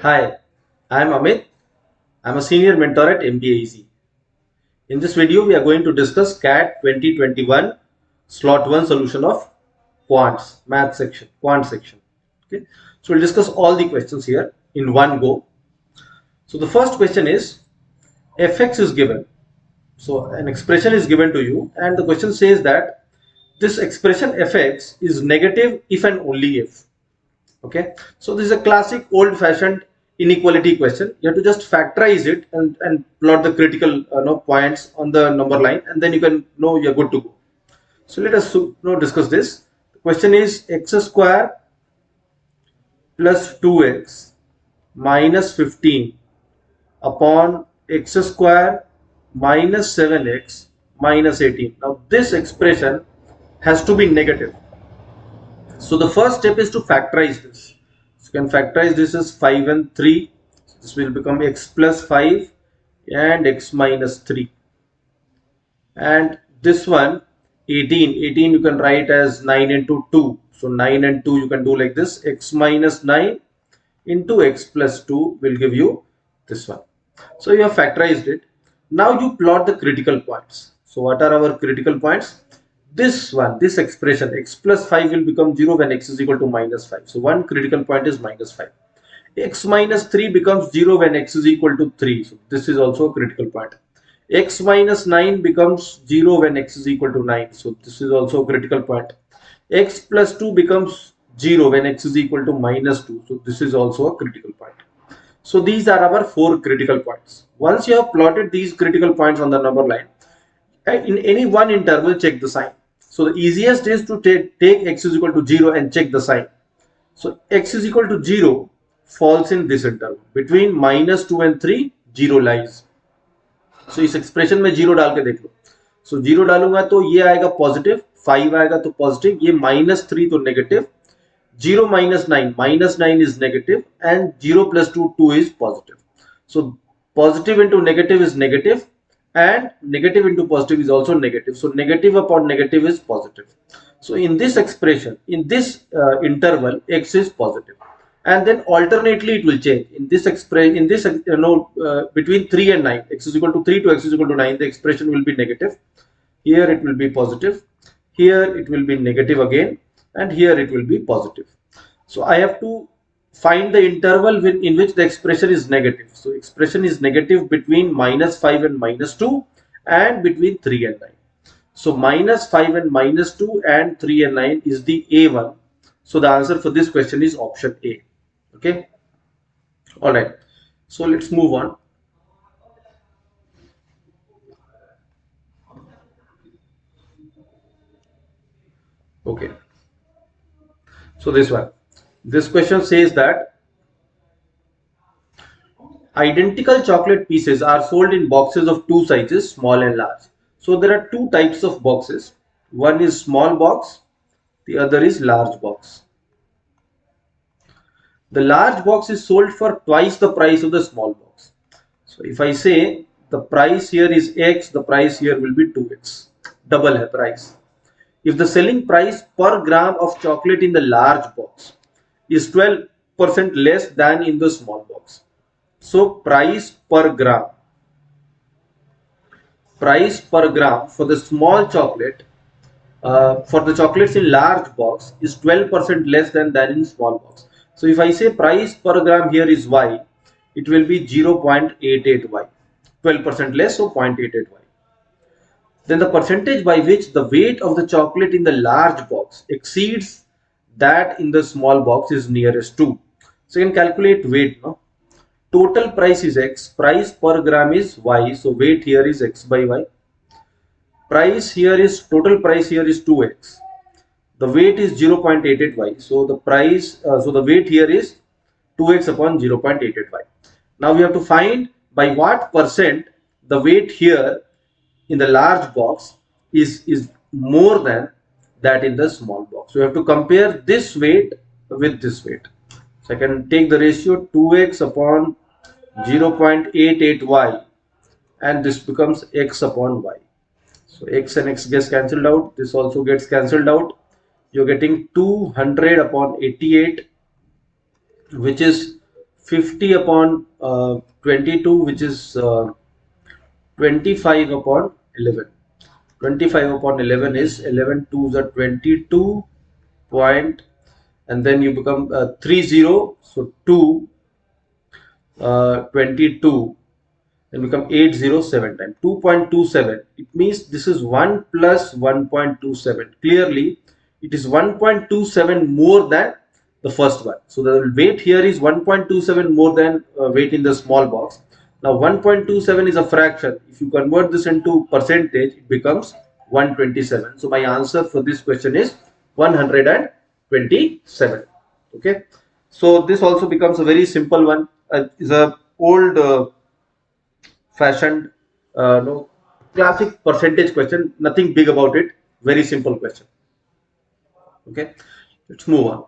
Hi, I am Amit. I am a senior mentor at MBA Easy. In this video, we are going to discuss CAT 2021 slot 1 solution of quant section. Okay, so we'll discuss all the questions here in one go. So the first question is fx is given. So an expression is given to you, and the question says that this expression fx is negative if and only if. Okay, so this is a classic old-fashioned inequality question. You have to just factorize it and plot the critical points on the number line, and then you can know you're good to go. So let us discuss this. The question is x square plus 2x minus 15 upon x square minus 7x minus 18. Now this expression has to be negative. So the first step is to factorize this. So you can factorize this as 5 and 3. This will become x plus 5 and x minus 3. And this one 18 you can write as 9 into 2. So 9 and 2 you can do like this. X minus 9 into x plus 2 will give you this one. So you have factorized it. Now you plot the critical points. So what are our critical points? This one, this expression x plus 5 will become 0 when x is equal to minus 5. So one critical point is minus 5. X minus 3 becomes 0 when x is equal to 3. So this is also a critical point. X minus 9 becomes 0 when x is equal to 9. So this is also a critical point. X plus 2 becomes 0 when x is equal to minus 2. So this is also a critical point. So these are our 4 critical points. Once you have plotted these critical points on the number line, in any one interval, check the sign. So the easiest is to take x is equal to 0 and check the sign. So x is equal to 0 falls in this interval. Between minus 2 and 3, 0 lies. So इस expression में 0 डाल के देख लो. So 0 डालूंगा तो ये आएगा positive, 5 आएगा तो पॉजिटिव, ये minus 3 तो negative, 0 minus 9 is negative, and 0 plus 2 is positive. So positive into negative is negative, and negative into positive is also negative. So negative upon negative is positive. So in this expression, in this interval, x is positive, and then alternately it will change. In this expression, in this between 3 and 9, x is equal to 3 to x is equal to 9, the expression will be negative. Here it will be positive. Here it will be negative again, and here it will be positive. So I have to find the interval in which the expression is negative. So expression is negative between minus 5 and minus 2, and between 3 and 9. So minus 5 and minus 2 and 3 and 9 is the A1. So the answer for this question is option A. Okay. All right. So let's move on. Okay. So this one. This question says that identical chocolate pieces are sold in boxes of two sizes, small and large. So there are two types of boxes. One is small box, the other is large box. The large box is sold for twice the price of the small box. So if I say the price here is X, the price here will be 2X, double hai price. If the selling price per gram of chocolate in the large box is 12% less than in the small box, so price per gram for the small chocolate, for the chocolates in large box is 12% less than in small box. So if I say price per gram here is Y, it will be 0.88Y, 12% less, so 0.88Y. Then the percentage by which the weight of the chocolate in the large box exceeds that in the small box is nearest to. So you can calculate weight. No? Total price is X, price per gram is Y, so weight here is X by Y. Price here is, total price here is 2X. The weight is 0.88Y, so the price, so the weight here is 2X upon 0.88Y. Now we have to find by what percent the weight here in the large box is more than that in the small box. So we have to compare this weight with this weight. So I can take the ratio 2X upon 0.88Y, and this becomes X upon Y. So X and X gets cancelled out. This also gets cancelled out. You're getting 200 upon 88, which is 50 upon 22, which is 25 upon 11. 25 upon 11 is 11 twos are 22 point, and then you become 30, so 2 22 and become 807 times 2.27. It means this is 1 plus 1.27. Clearly it is 1.27 more than the first one. So the weight here is 1.27 more than weight in the small box. Now 1.27 is a fraction. If you convert this into percentage, it becomes 127. So my answer for this question is 127. Okay, so this also becomes a very simple one. Is a old fashioned no, classic percentage question, nothing big about it, very simple question. Okay, let's move on.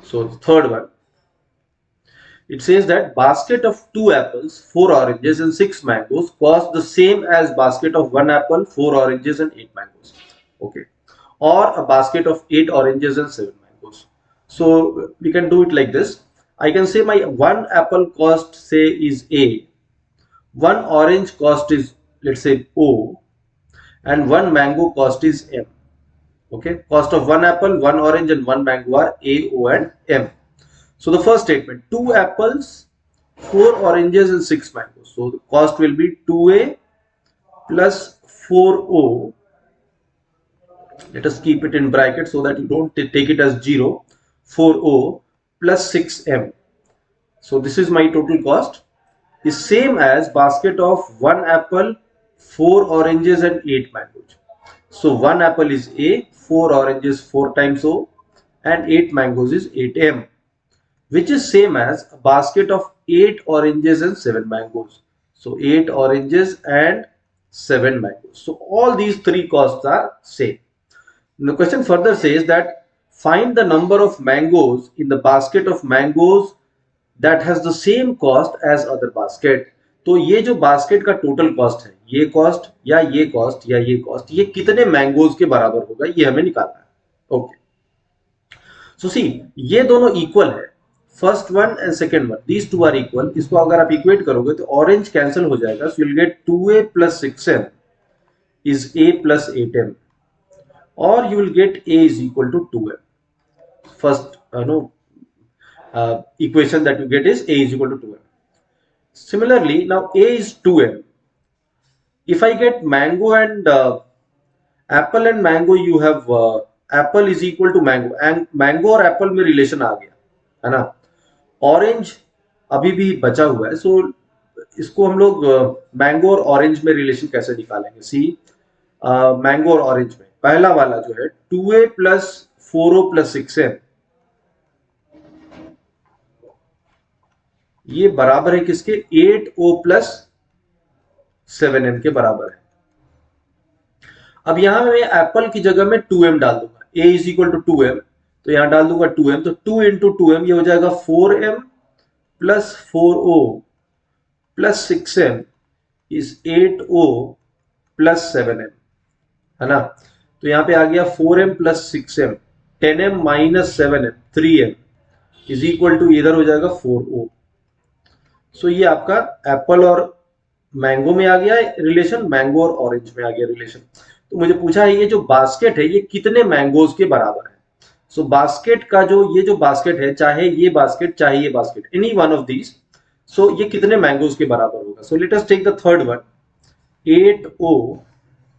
So the third one, it says that basket of 2 apples, 4 oranges and 6 mangoes cost the same as basket of 1 apple, 4 oranges and 8 mangoes. Okay, or a basket of 8 oranges and 7 mangoes. So we can do it like this. I can say my 1 apple cost say is A, 1 orange cost is, let's say, O, and 1 mango cost is M. Okay, cost of 1 apple, 1 orange and 1 mango are A, O and M. So the first statement, 2 apples, 4 oranges and 6 mangoes. So the cost will be 2A plus 4O. Let us keep it in bracket so that you don't take it as 0. 4O plus 6M. So this is my total cost. Is same as basket of 1 apple, 4 oranges and 8 mangoes. So 1 apple is A, 4 oranges 4 times O and 8 mangoes is 8M, which is same as a basket of 8 oranges and 7 mangoes. So 8 oranges and 7 mangoes. So all these three costs are same. The question further says that find the number of mangoes in the basket of mangoes that has the same cost as other basket. तो ये जो basket का total cost है, ये cost या ये cost या ये कॉस्ट, ये कितने मैंगोज के बराबर होगा, ये हमें निकालना है. ओके, सो सी ये दोनों इक्वल है, first one and second one, these two are equal. इसको अगर आप इक्वेट करोगे तो ऑरेंज कैंसिल हो जाएगा, सो you will get 2a plus 6m is a plus 8m, or you will get a is equal to 2m. First equation that you get is a is equal to 2m. Similarly, now a is 2m. If I get mango and apple and mango, you have apple is equal to mango, and mango और apple में relation आ गया है ना. Orange अभी भी बचा हुआ है, सो इसको हम लोग मैंगो और ऑरेंज में रिलेशन कैसे निकालेंगे. सी मैंगो और ऑरेंज में पहला वाला जो है 2a plus 4o plus 6m, ये बराबर है किसके, 8o plus 7m के बराबर है. अब यहां मैं एप्पल की जगह में 2m डाल दूंगा, a is equal to 2m, तो यहां डाल दूंगा 2m, तो 2 इंटू 2m ये हो जाएगा 4m plus 4o plus 6m is 8o plus 7m, है ना. तो यहां पे आ गया 4m plus 6m, 10m minus 7m 3m is equal to, इधर हो जाएगा 4o. सो ये आपका एप्पल और मैंगो में आ गया रिलेशन, मैंगो और ऑरेंज में आ गया रिलेशन. तो मुझे पूछा है ये जो बास्केट है ये कितने मैंगोज के बराबर है. सो बास्केट का जो ये जो बास्केट है, चाहे ये बास्केट चाहे ये basket, any one of these, so ये कितने मैंगोज के बराबर होगा. So let us take the third one, 8o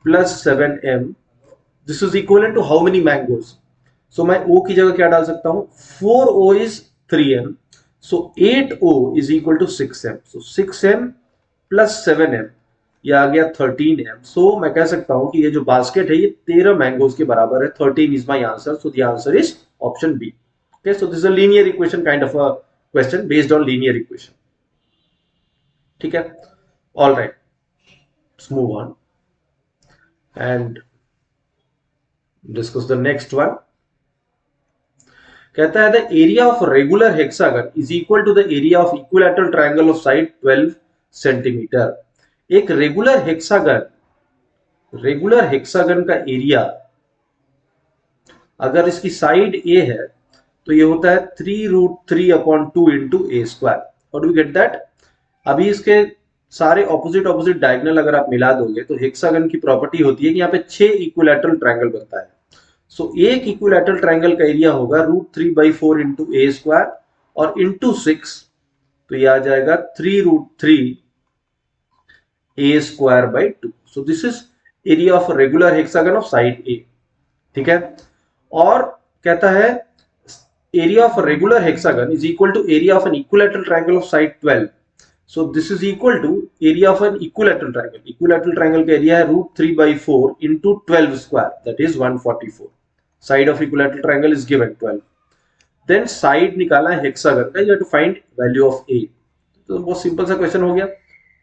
plus 7m, this is equal to how many mangoes. So मैं o की जगह क्या डाल सकता हूं, 4o is 3m, so 8o is equal to 6m, so 6m plus 7m ये आ गया 13m. सो मैं कह सकता हूं कि ये जो बास्केट है ये 13 मैंगोज के बराबर है. 13 is my answer, so the answer is option B. Okay, so this is a linear equation kind of a question based on linear equation. ठीक है, all right, let's move on and discuss the next one. कहता है the area of regular hexagon is equal to the area of equilateral triangle of side 12 centimetre. एक regular hexagon का area अगर इसकी side ए है तो ये होता है 3√3/2 इंटू ए स्क्वायर। और डू गेट दैट? अभी इसके सारे ऑपोजिट ऑपोजिट डायगोनल अगर आप मिला दोगे तो हेक्सागन की प्रॉपर्टी होती है कि यहाँ पे 6 इक्विलैटरल ट्रायंगल बनता है। सो एक इक्विलैटरल ट्रायंगल का एरिया होगा √3/4 इंटू ए स्क्वायर और इंटू 6, तो ये आ जाएगा 3√3 a square by 2। So this is area of regular hexagon of side a. ठीक है, और कहता है area of regular hexagon is equal to area of an equilateral triangle of side 12। So this is equal to area of an equilateral triangle. Equilateral triangle का area है √3/4 into 12 square, that is 144। Side of equilateral triangle is given 12। Then side निकाला है hexagon का, you have to find value of a. तो बहुत simple सा question हो गया,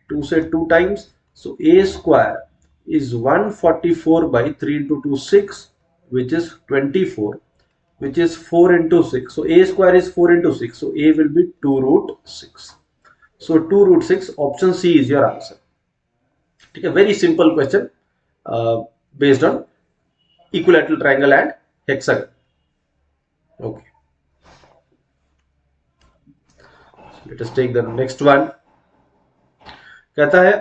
2 से 2 times. So A square is 144/3 into 2 6, which is 24, which is 4 into 6. So a square is 4 into 6. So a will be 2√6. So 2√6, option C is your answer. ठीक है, very simple question based on equilateral triangle and hexagon. Okay. So let us take the next one. कहता है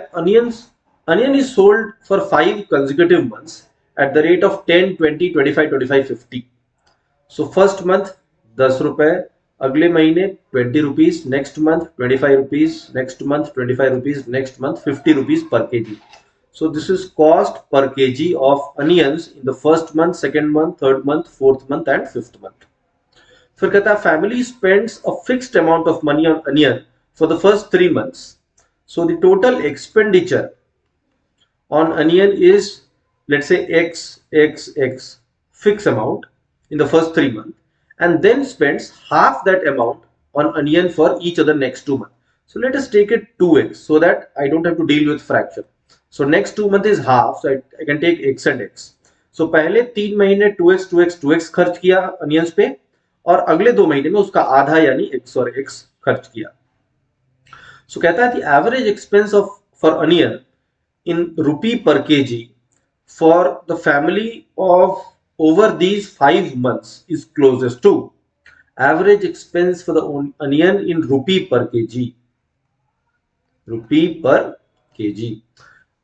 onion is sold for 5 consecutive months at the rate of 10, 20, 25, 25, 50. So first month 10 रुपए, अगले महीने 20 rupees, next month 25 rupees, next month 25 rupees, next month 50 rupees per kg. So this is cost per kg of onions in the first month, second month, third month, fourth month and fifth month. फिर कहता है family spends a fixed amount of money on onion for the first 3 months. So the total expenditure on onion is, let's say, x fixed amount in the first 3 months, and then spends half that amount on onion for each other next 2 months. So let us take it 2x so that I don't have to deal with fraction. So next 2 months is half, so I can take x and x. So पहले 3 महीने 2x खर्च किया onions पे, और अगले 2 महीने में उसका आधा यानी x और x खर्च किया। So कहता है the average expense for onion in rupee per kg for the family of over these 5 months is closest to average expense for the onion in rupee per kg. Rupee per kg.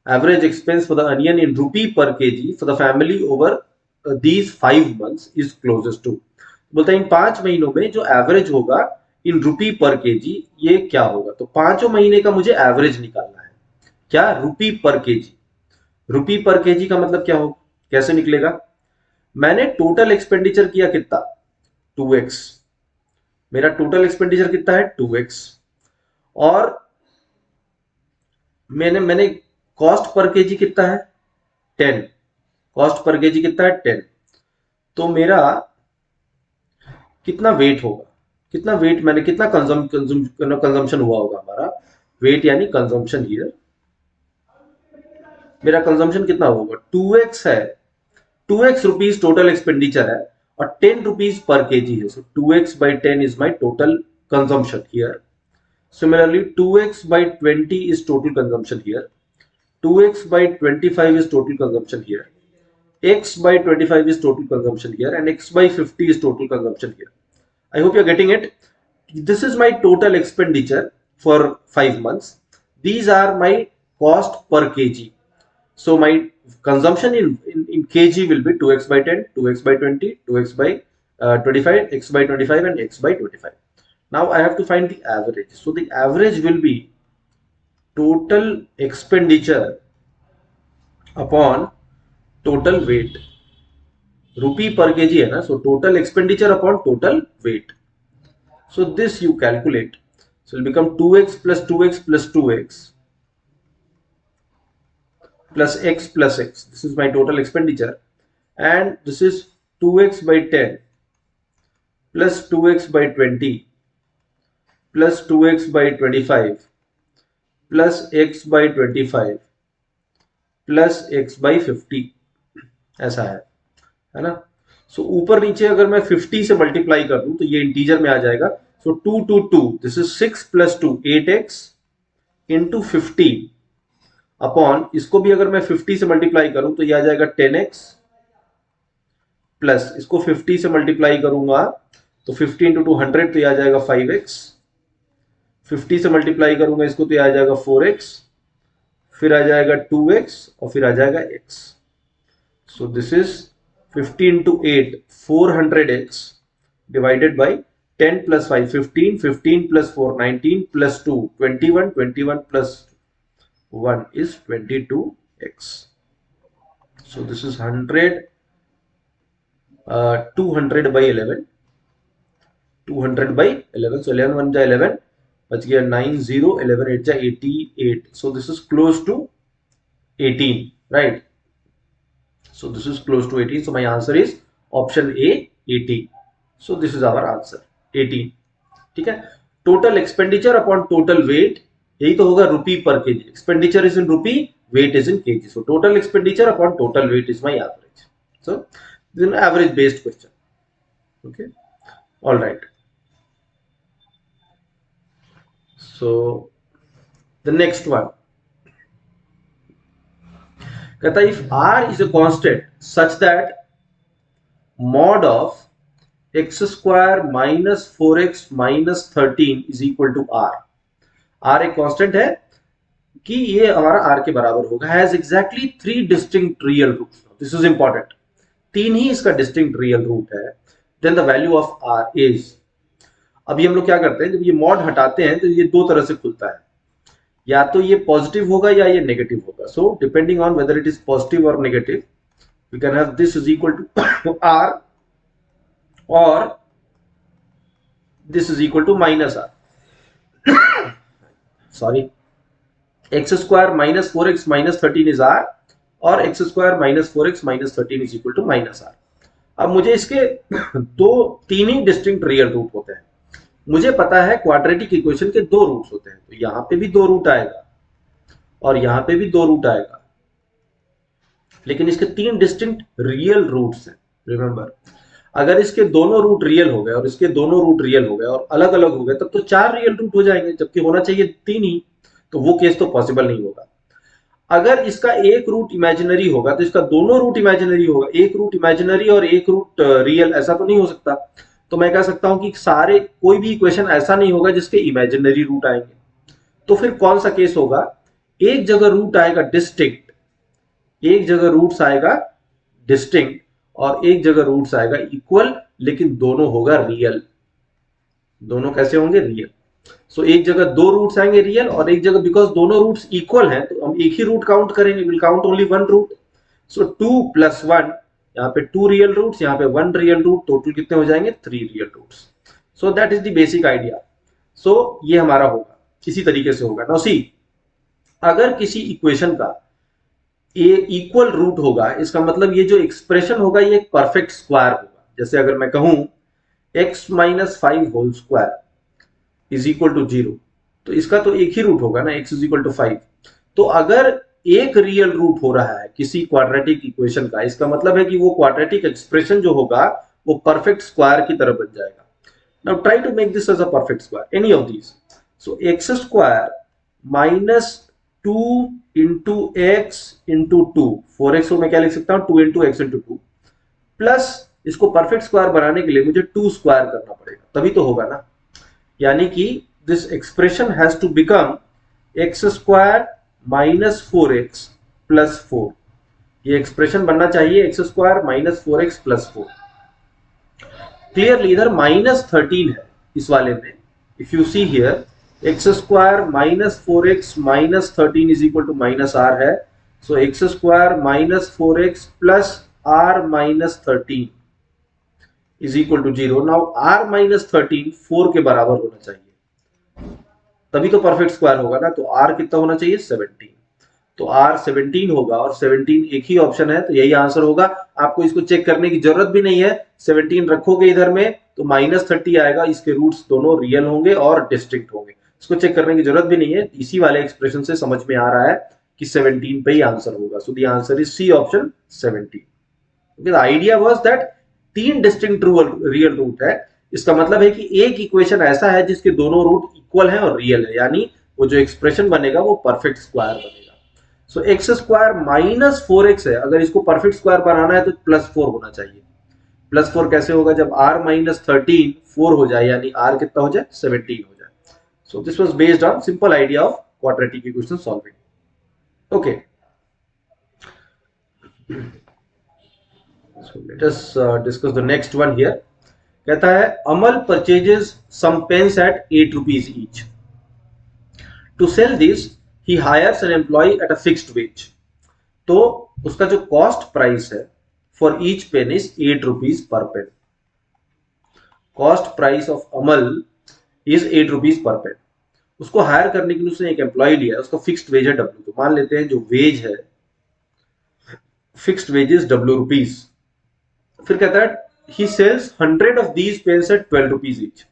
Average expense for the onion in rupee per kg for the family over these 5 months is closest to. बोलता है इन 5 महीनों में जो average होगा इन रुपी पर KG, ये क्या होगा? तो 5 महीने का मुझे एवरेज निकालना है। क्या? रुपी पर केजी। रुपी पर केजी का मतलब क्या होगा, कैसे निकलेगा? मैंने टोटल एक्सपेंडिचर किया कितना? 2x। मेरा टोटल एक्सपेंडिचर कितना है? 2x। और मैंने कॉस्ट पर केजी कितना है? 10। कॉस्ट पर केजी कितना है? 10। तो मेरा कितना वेट होगा? कितना वेट मैंने, कितना कंजम्पशन हुआ होगा हमारा? वेट यानी कंजम्पशन हियर। मेरा कंजम्पशन कितना होगा? 2x है, 2x रुपीज टोटल एक्सपेंडिचर है और 10 रुपीज पर केजी है। सो 2x/10 is my total consumption here. Similarly, 2x/20 is total consumption here. 2x/25 is total consumption here. X/25 is total consumption here, and x/50 is total consumption here. I hope you're getting it. This is my total expenditure for 5 months. These are my cost per kg. So my consumption in kg will be 2x/10, 2x/20, 2x/25, x/25 and x/25. Now I have to find the average. So the average will be total expenditure upon total weight. Rupee per kg है ना, so total expenditure upon total weight. So this you calculate. So it will become 2x plus 2x plus 2x plus x plus x. This is my total expenditure, and this is 2x/10 plus 2x/20 plus 2x/25 plus x/25 plus x/50, ऐसा है ना? सो ऊपर नीचे अगर मैं 50 से multiply कर दूं तो ये इंटीजर में आ जाएगा। सो 2 2 2, this is 6 plus 2 8x into 50 upon, इसको भी अगर मैं 50 से मल्टीप्लाई करूं तो ये आ जाएगा 10x प्लस इसको 50 से मल्टीप्लाई करूंगा तो 50 इंटू 200 तो ये आ जाएगा 5x, 50 से मल्टीप्लाई करूंगा इसको तो ये आ जाएगा 4x, फिर आ जाएगा 2x और फिर आ जाएगा x. So this is 50 into 8 400x divided by 10 plus 5 15, 15 plus 4 19 plus 2 21, 21 plus 1 is 22x. So this is 100, 200 by 11, 200 by 11. So 11 1 जा 11, बच गया 9 0, 11 8 जा 88. So this is close to 18, right? So this is close to 18. So my answer is option A, 18. So this is our answer, 18. ठीक है. Total expenditure upon total weight, यही तो होगा रुपी पर KG. Expenditure is in rupee, weight is in kg. So total expenditure upon total weight is my average. So this is an average based question. Okay, all right. So the next one, कहता if r is a constant such that mod of x square minus 4x minus 13 is equal to r. r एक constant है कि ये हमारा r के बराबर होगा, has exactly 3 distinct real roots. This is important, 3 ही इसका डिस्टिंक्ट रियल रूट है. Then the value of r is, अभी हम लोग क्या करते हैं, जब ये मॉड हटाते हैं तो ये दो तरह से खुलता है, या तो ये पॉजिटिव होगा या ये नेगेटिव होगा. So depending on whether it is positive और negative, we can have this is equal to r और this is equal to minus r. Sorry, x square minus 4x minus 13 is r और x square minus 4x minus 13 is equal to minus r. अब मुझे इसके तीन ही distinct real root होते हैं. मुझे पता है क्वाड्रेटिक इक्वेशन के 2 रूट्स होते हैं, तो यहां पे भी 2 रूट आएगा और यहां पे भी 2 रूट आएगा, लेकिन इसके 3 डिस्टिंक्ट रियल रूट्स हैं. रिमेंबर, अगर इसके दोनों रूट रियल हो गए और इसके दोनों रूट रियल हो गए और अलग अलग हो गए तब तो 4 रियल रूट हो जाएंगे, जबकि होना चाहिए 3 ही. तो वो केस तो पॉसिबल नहीं होगा. अगर इसका एक रूट इमेजिनरी होगा तो इसका दोनों रूट इमेजिनरी होगा. एक रूट इमेजिनरी और एक रूट रियल, ऐसा तो नहीं हो सकता. तो मैं कह सकता हूं कि सारे, कोई भी इक्वेशन ऐसा नहीं होगा जिसके इमेजिनरी रूट आएंगे. तो फिर कौन सा केस होगा, एक जगह रूट आएगा डिस्टिंक्ट, एक जगह रूट्स आएगा डिस्टिंक्ट और एक जगह रूट्स आएगा इक्वल, लेकिन दोनों होगा रियल. दोनों कैसे होंगे, रियल. सो एक जगह 2 रूट्स आएंगे रियल और एक जगह, बिकॉज दोनों रूट्स इक्वल हैं तो हम एक ही रूट काउंट करेंगे, will count only 1 root. So 2 plus 1, यहाँ पे 2 रियल रूट्स, यहाँ पे 1 रियल रूट, टोटल कितने हो जाएंगे, 3 real roots. So that is the basic idea. So ये हमारा होगा, इसी तरीके से होगा. नाउ सी, अगर किसी इक्वेशन का ये इक्वल रूट होगा, इसका मतलब ये जो एक्सप्रेशन होगा ये एक परफेक्ट स्क्वायर होगा. जैसे अगर मैं कहूं x minus 5 whole square is equal to 0, तो इसका तो एक ही रूट होगा ना, x इज इक्वल टू 5. तो अगर एक रियल रूट हो रहा है किसी क्वाड्रेटिक इक्वेशन का, इसका मतलब है कि वो क्वाड्रेटिक एक्सप्रेशन जो होगा वो परफेक्ट स्क्वायर की तरह बन जाएगा. Now try to make this as a perfect square, any of these. So x square minus 2 into X into 2, 4x को मैं क्या लिख सकता हूं, 2 इंटू एक्स इंटू 2, प्लस इसको परफेक्ट स्क्वायर बनाने के लिए मुझे 2 स्क्वायर करना पड़ेगा, तभी तो होगा ना. यानी कि this expression has to become x square minus 4x plus 4. ये एक्सप्रेशन बनना चाहिए x square minus 4x plus 4. Clearly इधर माइनस 13 है इस वाले में. If you see here, x square minus 4x minus 13 is equal to minus r है. So x square minus 4x plus r minus 13 is equal to 0. Now r minus 13 4 के बराबर होना चाहिए, तभी तो परफेक्ट स्क्वायर होगा ना. तो r कितना होना चाहिए, 17. तो r 17 होगा और 17 एक ही ऑप्शन है, तो यही आंसर होगा. आपको इसको चेक करने की जरूरत भी नहीं है. 17 रखोगे इधर में तो माइनस 30 आएगा, इसके रूट्स दोनों रियल होंगे और डिस्टिंक्ट होंगे. इसको चेक करने की जरूरत भी नहीं है. इसी वाले एक्सप्रेशन से समझ में आ रहा है कि 17 पे ही आंसर होगा. So the answer is C option 17. The idea was that 3 distinct real root है. इसका मतलब है कि एक इक्वेशन ऐसा है जिसके दोनों रूट इक्वल हैं और रियल है, यानी वो जो एक्सप्रेशन बनेगा वो परफेक्ट स्क्वायर बनेगा. सो एक्स स्क्वायर माइनस 4x है, अगर इसको परफेक्ट स्क्वायर बनाना है तो प्लस 4 होना चाहिए. +4 कैसे होगा, जब r - 13 4 हो जाए, यानी r कितना हो जाए 17 हो जाए. So this was based on simple idea of quadratic equation solving. Okay. So let us discuss the next one here. कहता है अमल purchases some pens at 8 rupees each. To sell this, he hires an employee at a fixed wage. तो उसका जो cost price है for each pen is 8 rupees per pen. Cost price of Amal is 8 rupees per pen. उसको hire करने के लिए उसने एक एम्प्लॉय लिया है, उसका फिक्स्ड वेज है W. तो मान लेते हैं जो वेज है, fixed wage is W rupees. फिर कहता है he sells 100 of these pens at 12 rupees each.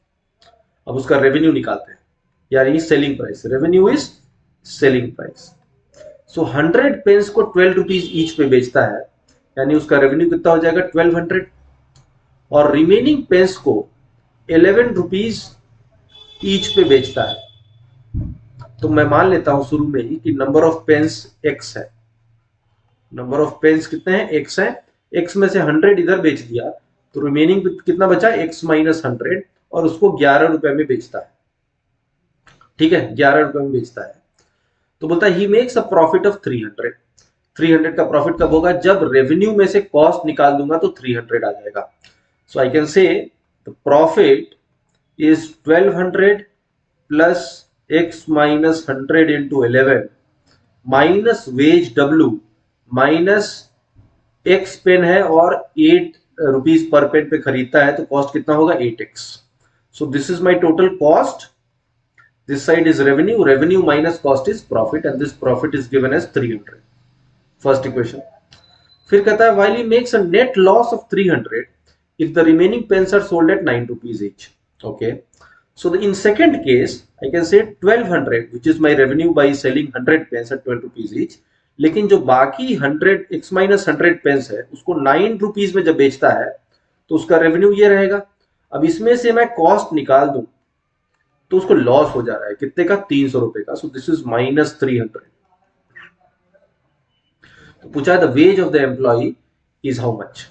अब उसका रेवेन्यू निकालते हैं, यानी selling price. Revenue is selling price. So 100 pens को 12 रुपीज ईच पे बेचता है, यानी उसका रेवेन्यू कितना हो जाएगा 1200. और रिमेनिंग पेन्स को 11 रुपीज ईच पे बेचता है. तो मैं मान लेता हूं शुरू में ही कि नंबर ऑफ पेन्स x है. नंबर ऑफ पेन्स कितने हैं, x है. x में से 100 इधर बेच दिया, तो रिमेनिंग कितना बचा, x - 100, और उसको 11 रुपए में बेचता है. ठीक है, 11 रुपए में बेचता है. तो बोलता है he makes a profit of 300. 300 का प्रॉफिट कब होगा, जब रेवेन्यू में से कॉस्ट निकाल दूंगा तो 300 आ जाएगा. So I can say the profit is 1200 plus x - 100 into 11 minus wage W minus x पेन है और 8 रुपीज पर पेन पे खरीदता है, तो कॉस्ट कितना होगा 8x. So this is my total cost. This side is revenue. Revenue minus cost is profit, and this profit is given as 300. First equation. फिर कहता है while he makes a net loss of 300 if the remaining pens are sold at 9 rupees each. Okay. So in second case, I can say 1200, which is my revenue by selling 100 pens at 12 rupees each. लेकिन जो बाकी 100 x - 100 pens है उसको 9 rupees में जब बेचता है तो उसका रेवेन्यू ये रहेगा. अब इसमें से मैं कॉस्ट निकाल दूं तो उसको लॉस हो जा रहा है कितने का, 300 रुपए का. So this is -300. तो पूछा है the wage of the employ is how much.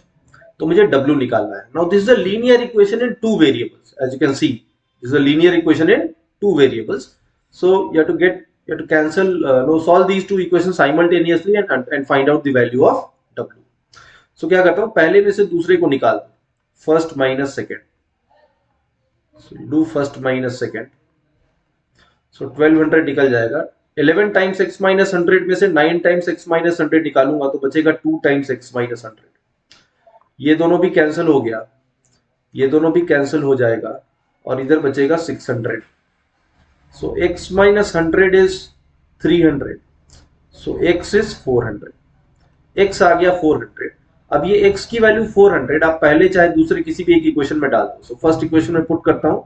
तो मुझे W निकालना है. Now this is a linear equation in 2 variables. As you can see this is a linear equation in 2 variables. So you have to cancel solve these 2 equations simultaneously and find out the value of W. So क्या करता हूं, पहले में से दूसरे को निकाल दो. First minus second. So do first minus second. So 1200 निकल जाएगा. 11 times x - 100 में से 9 times x - 100 निकालूंगा तो बचेगा 2 times x - 100. ये दोनों भी कैंसिल हो गया, ये दोनों भी कैंसिल हो जाएगा और इधर बचेगा 600. So x - 100 is 300. So x is 400. x आ गया 400. अब ये x की वैल्यू 400 आप पहले चाहे दूसरे किसी भी एक इक्वेशन में डाल दो. सो फर्स्ट इक्वेशन में पुट करता हूं.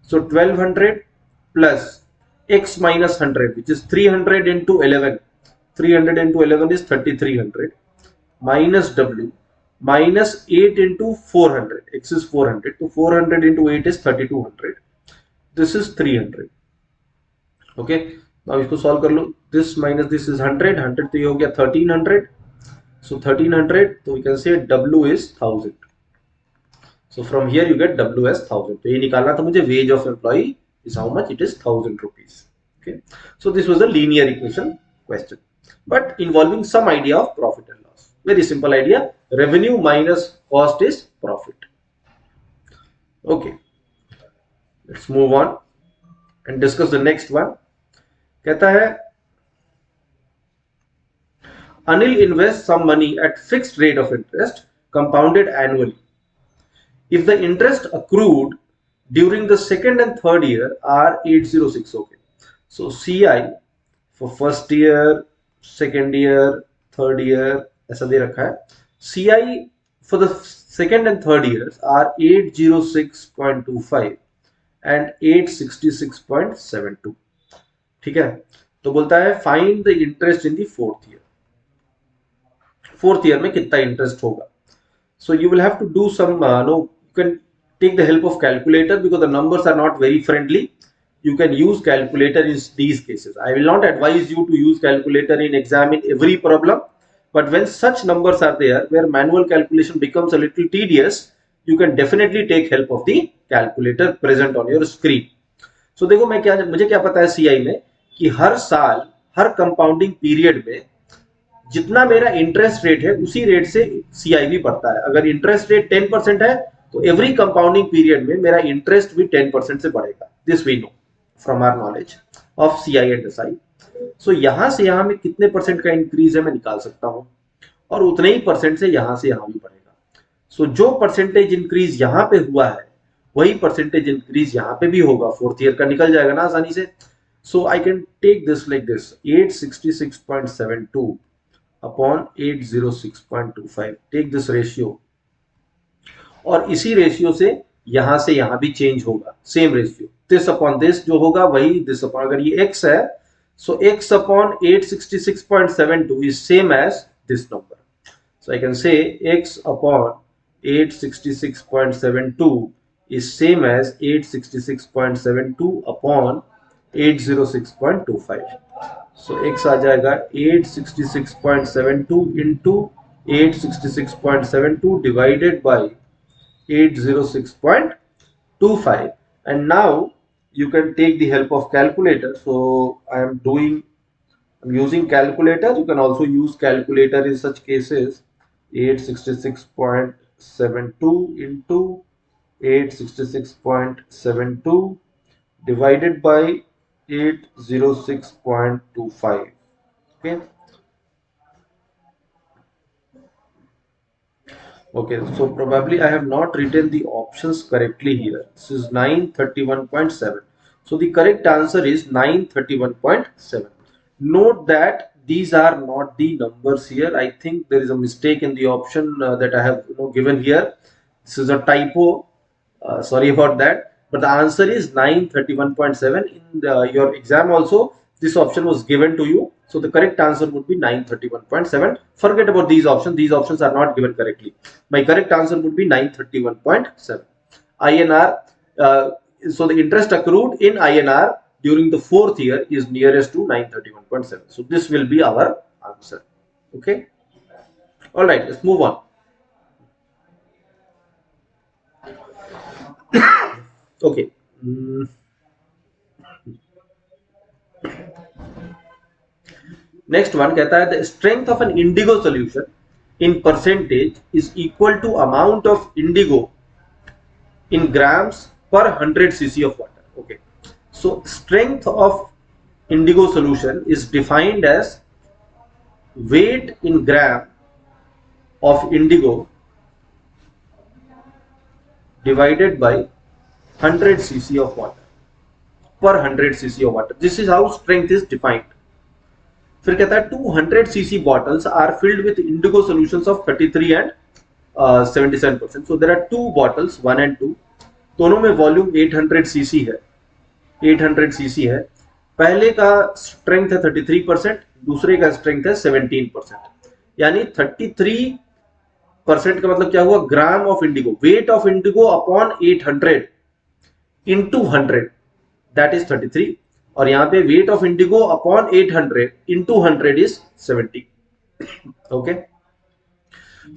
सो 1200 plus x - 100 which is 300 into 11. 300 into 11 is 3300 minus W minus 8 into 400. x is 400, तो 400 into 8 is 3200. This is 300. Okay, अब इसको सॉल्व कर लो. This minus this is 100. 100 तो ये हो गया 1300. So 1300, so we can say W is 1000. So from here you get W as 1000. तो ये निकालना था मुझे, wage of employee is how much, it is 1000 rupees. Okay, so this was a linear equation question, but involving some idea of profit and loss. Very simple idea. Revenue minus cost is profit. Okay, let's move on and discuss the next one. कहता है Anil invests some money at fixed rate of interest compounded annually. If the interest accrued during the second and third year are 806. Okay, so CI for first year, second year, third year ऐसा दे रखा है. CI for the second and third years are 806.25 and 866.72. ठीक है, तो बोलता है find the interest in the fourth year. Fourth year में कितना इंटरेस्ट होगा. So you will have to do some you can take the help of calculator because the numbers are not very friendly. You can use calculator in these cases. I will not advise you to use calculator in exam in every problem, but when such numbers are there where manual calculation becomes a little tedious, you can definitely take help of the calculator present on your screen. So देखो मुझे क्या पता है CI में कि हर साल हर compounding period में जितना मेरा इंटरेस्ट रेट है उसी रेट से CI भी बढ़ता है. अगर इंटरेस्ट रेट 10% है तो एवरी कंपाउंडिंग पीरियड में मेरा इंटरेस्ट भी 10% से बढ़ेगा. This we know from our knowledge of CI and SI. So यहां से यहां में कितने परसेंट का इंक्रीज है मैं निकाल सकता हूं और उतने ही परसेंट से यहां भी बढ़ेगा. सो जो परसेंटेज इंक्रीज यहां पे हुआ है वही परसेंटेज इंक्रीज यहां पे भी होगा. फोर्थ ईयर का निकल जाएगा ना आसानी से. So I can take this like this 866.72 upon 806.25. Take this ratio और इसी रेशियो से यहां भी चेंज होगा. Same ratio this upon this जो होगा वही दिस अपॉन. अगर ये x है so x upon 866.72 is same as this number. So I can say x upon 866.72 is same as 866.72 upon 806.25. So x आ जाएगा 866.72 into 866.72 divided by 806.25. And now you can take the help of calculator. So I'm using calculator. You can also use calculator in such cases. 866.72 into 866.72 divided by 806.25. Okay. Okay, so probably I have not written the options correctly here. This is 931.7. So the correct answer is 931.7. Note that these are not the numbers here. I think there is a mistake in the option that I have given here. This is a typo. Sorry about that. But the answer is 931.7. In your exam also, this option was given to you. So the correct answer would be 931.7. Forget about these options. These options are not given correctly. My correct answer would be 931.7. INR. So the interest accrued in INR during the fourth year is nearest to 931.7. So this will be our answer. Okay. All right. Let's move on. Okay. Next one कहता है the strength of an indigo solution in percentage is equal to amount of indigo in grams per 100 cc of water. Okay, so strength of indigo solution is defined as weight in gram of indigo divided by 100 cc of water per 100 cc of water. This is how strength is defined. फिर कहता है 200 cc bottles are filled with indigo solutions of 33 and 77%. So there are two bottles 1 and 2. दोनों में volume 800 cc है. 800 cc है. पहले का strength है 33%, दूसरे का स्ट्रेंथ है 17%. यानी 33% का मतलब क्या हुआ? Gram of Indigo, weight of Indigo upon 800 into 100 that is 33. और यहाँ पे weight of Indigo upon 800 into 100 is 70. Okay.